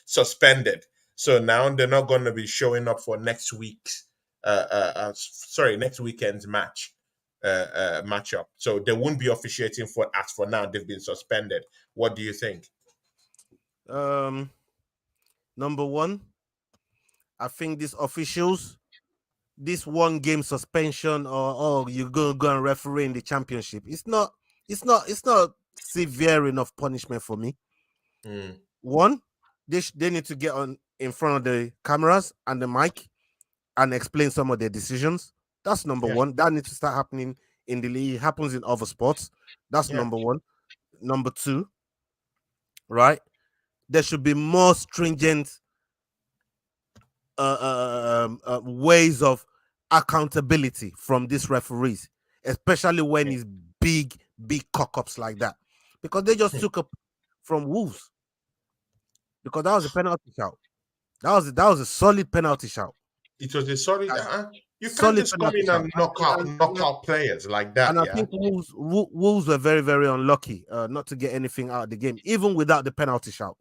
suspended. So now they're not going to be showing up for next weekend's matchup. So they won't be officiating for, as for now, they've been suspended. What do you think? Number one, I think these officials, this 1 game suspension, or you go and referee in the championship, it's not severe enough punishment for me. Mm, One, they need to get on in front of the cameras and the mic and explain some of their decisions. That's number yeah, one. That needs to start happening in the league. It happens in other sports. That's yeah, number one. Number two, right? There should be more stringent ways of accountability from these referees, especially when yeah. it's big cock ups like that, because they just took up from Wolves, because that was a penalty shout. That was a solid penalty shout. It was a solid. Uh, You can't solid just come penalty in shot. and knock out players like that. And I Yeah, think Wolves were very, very unlucky not to get anything out of the game, even without the penalty shot.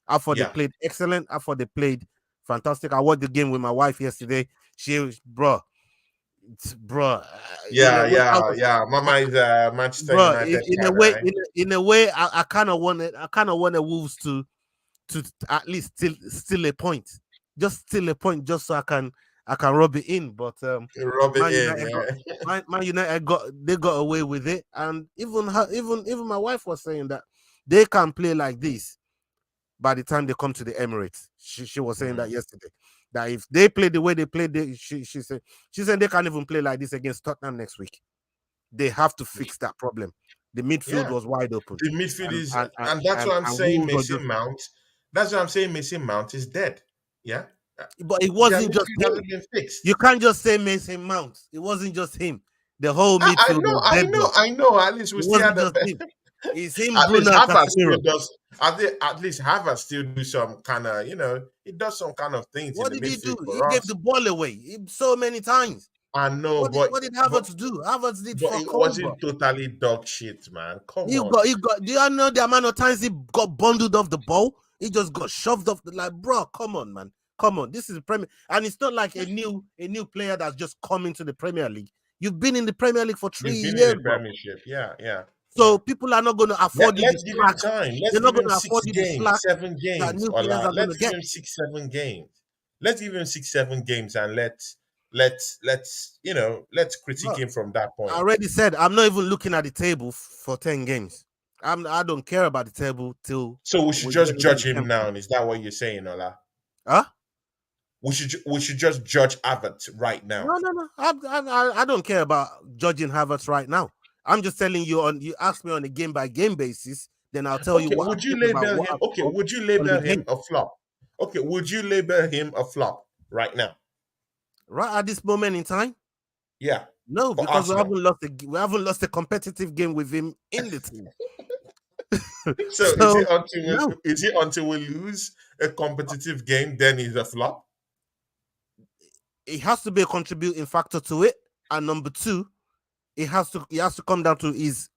I thought they yeah, played excellent. I thought they played fantastic. I watched the game with my wife yesterday. She was, in a yeah, way, yeah, yeah. Mama is a Manchester bro, United in a fan, way, right? in a way, I kind of wanted Wolves to at least steal a point, just steal a point, just so I can rub it in. But Rub it Man in, United got yeah. Man United got away with it, and even my wife was saying that they can play like this by the time they come to the Emirates. She was saying that yesterday. That if they play the way they played, she said they can't even play like this against Tottenham next week. They have to fix that problem. The midfield Yeah. was wide open, The midfield and is, and and, and that's and, what I'm and saying. Wolves were Mason just. Mount. That's what I'm saying. Mason Mount is dead. Yeah, But it their wasn't just midfield him. hasn't been fixed. You can't just say Mason Mount. It wasn't just him. The whole I midfield know, was I know, deadlocked. I know. At least we It still wasn't had the just best. him. It's him, At least Bruno, and Harvard still Casemiro. does. At least Harvard still do some kind of, he does some kind of things in What the did he do? midfield He for gave the us. ball away so many times. I know, What did but Havertz do? Havertz did but it fuck all, bro. wasn't totally dog shit, man. Come He on. got he got. Do you know the amount of times he got bundled off the ball? He just got shoved off the like, bro. Come on, man. Come on. This is Premier, and it's not like a new player that's just come into the Premier League. You've been in the Premier League for three You've been in years, the bro. Premiership. Yeah, yeah, yeah. So people are not going to afford you the Let's give him slack. time. They're Let's not give going him to six afford you the games, slack 7 games, that new or players are going to let's give get. him 6, 7 games. Let's give him 6, 7 games, and let's critique Bro, him from that I point. already said I'm not even looking at the table for 10 games. I don't care about the table till So we should we get just into judge the him 10th now. game. Is that what you're saying, Ola? Huh? We should just judge Abbott right now. No. I don't care about judging Havertz right now. I'm just telling you you ask me on a game by game basis, then I'll tell you Okay, what I would you think about label what him? I Okay, saw would you on the label him game. a flop? Okay, would you label him a flop right now? Right at this moment in time, Yeah, no, for because Arsenal. we haven't lost a competitive game with him in the team. So So no, is it until we lose a competitive game then he's a flop? it has to be a contributing factor to it. And number two, it has to come down to his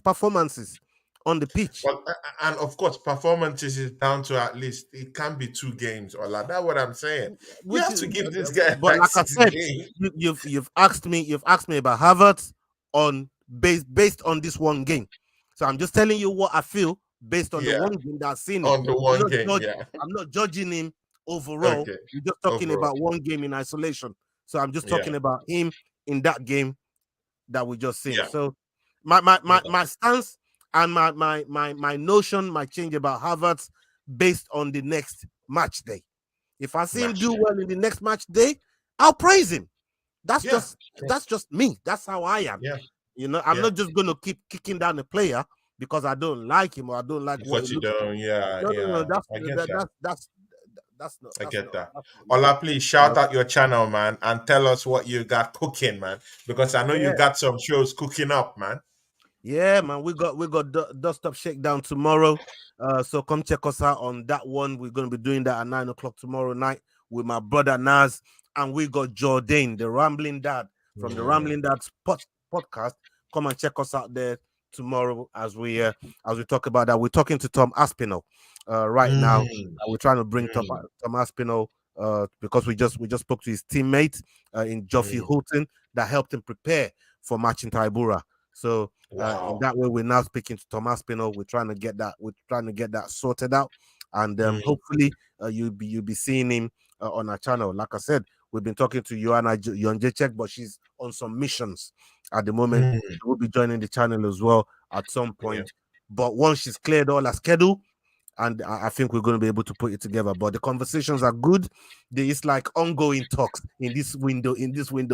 performances on the pitch. Well, and of course, performances is down to at least it can be 2 games or like that's what I'm saying. You Which have is, to give this guy but like like I six said, games. you've asked me about Havertz on based on this one game. So I'm just telling you what I feel based on the Yeah, one game that I've seen him. on the I'm one not game. judge, Yeah. I'm not judging him overall. Okay. We're just talking Overall. about one game in isolation. So I'm just Yeah. talking about him in that game that we just seen. Yeah. So my my Yeah. my, my stance and my notion might change about Havertz based on the next match day. If I see him Match do day. well in the next match day, I'll praise him. That's Yeah. just that's just me. That's how I am. Yeah. I'm Yeah. not just gonna keep kicking down the player because I don't like him or I don't like what he What you looks like. doing? Yeah. No. Yeah. That's I get that, that. I that's get not that. that's not me. Ola, please You shout know? out your channel, man, and tell us what you got cooking, man. Because I know you Yeah. got some shows cooking up, man. Yeah, man, we got Dust Up Shakedown tomorrow. So come check us out on that one. We're gonna be doing that at 9 o'clock tomorrow night with my brother Naz, and we got Jordan, the Rambling Dad from the Mm, Rambling Dad podcast. Come and check us out there tomorrow as we talk about that. We're talking to Tom Aspinall right now. mm, We're trying to bring Tom mm, Aspinall because we just spoke to his teammate in Joffy mm. Hulton that helped him prepare for matching Taibura. So in Wow. that way, we're now speaking to Thomas Pino. We're trying to get that sorted out, and Mm, hopefully you'll be seeing him on our channel. Like I said, we've been talking to Joanna Jonjechek, but she's on some missions at the moment. mm. She will be joining the channel as well at some Yeah. point. But once she's cleared all her schedule, and I think we're going to be able to put it together. But the conversations are good. It's like ongoing talks in this window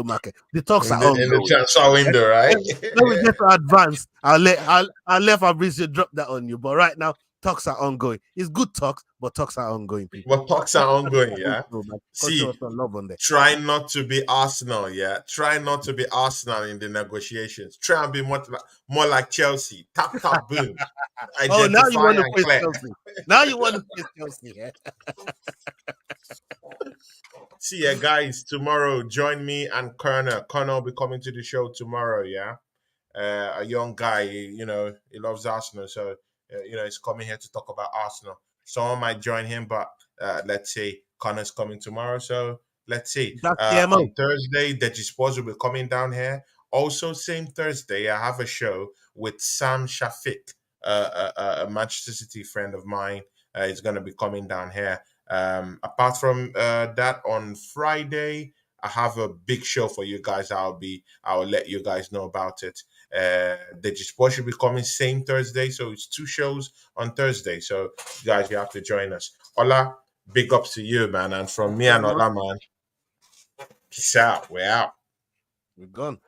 market. The talks are In the ongoing. transfer window, right? When we get to advance, I'll let Fabrizio drop that on you. But right now, talks are ongoing. It's good talks, but talks are ongoing, people. But talks are ongoing, yeah. Come show us See, some love on there. try not to be Arsenal, yeah. Try not to be Arsenal in the negotiations. Try and be more like Chelsea. Tap tap boom. Oh, now you Identify want to and face clear. Chelsea. Now you want to face Chelsea, yeah? See ya, guys. Tomorrow, join me and Kerner. Kerner will be coming to the show tomorrow. Yeah, a young guy. He loves Arsenal, so he's coming here to talk about Arsenal. Someone might join him, but let's see. Connor's coming tomorrow, so let's see. That's the MO. On Thursday, Deji Sports will be coming down here. Also, same Thursday, I have a show with Sam Shafiq, a Manchester City friend of mine. He's going to be coming down here. Apart from that, on Friday, I have a big show for you guys. I'll let you guys know about it. The Sport should be coming same Thursday, so it's two shows on Thursday. So guys, you have to join us. Ola, big ups to you, man, and from me Yeah, and man. Ola, man, peace out. We're out. We're gone.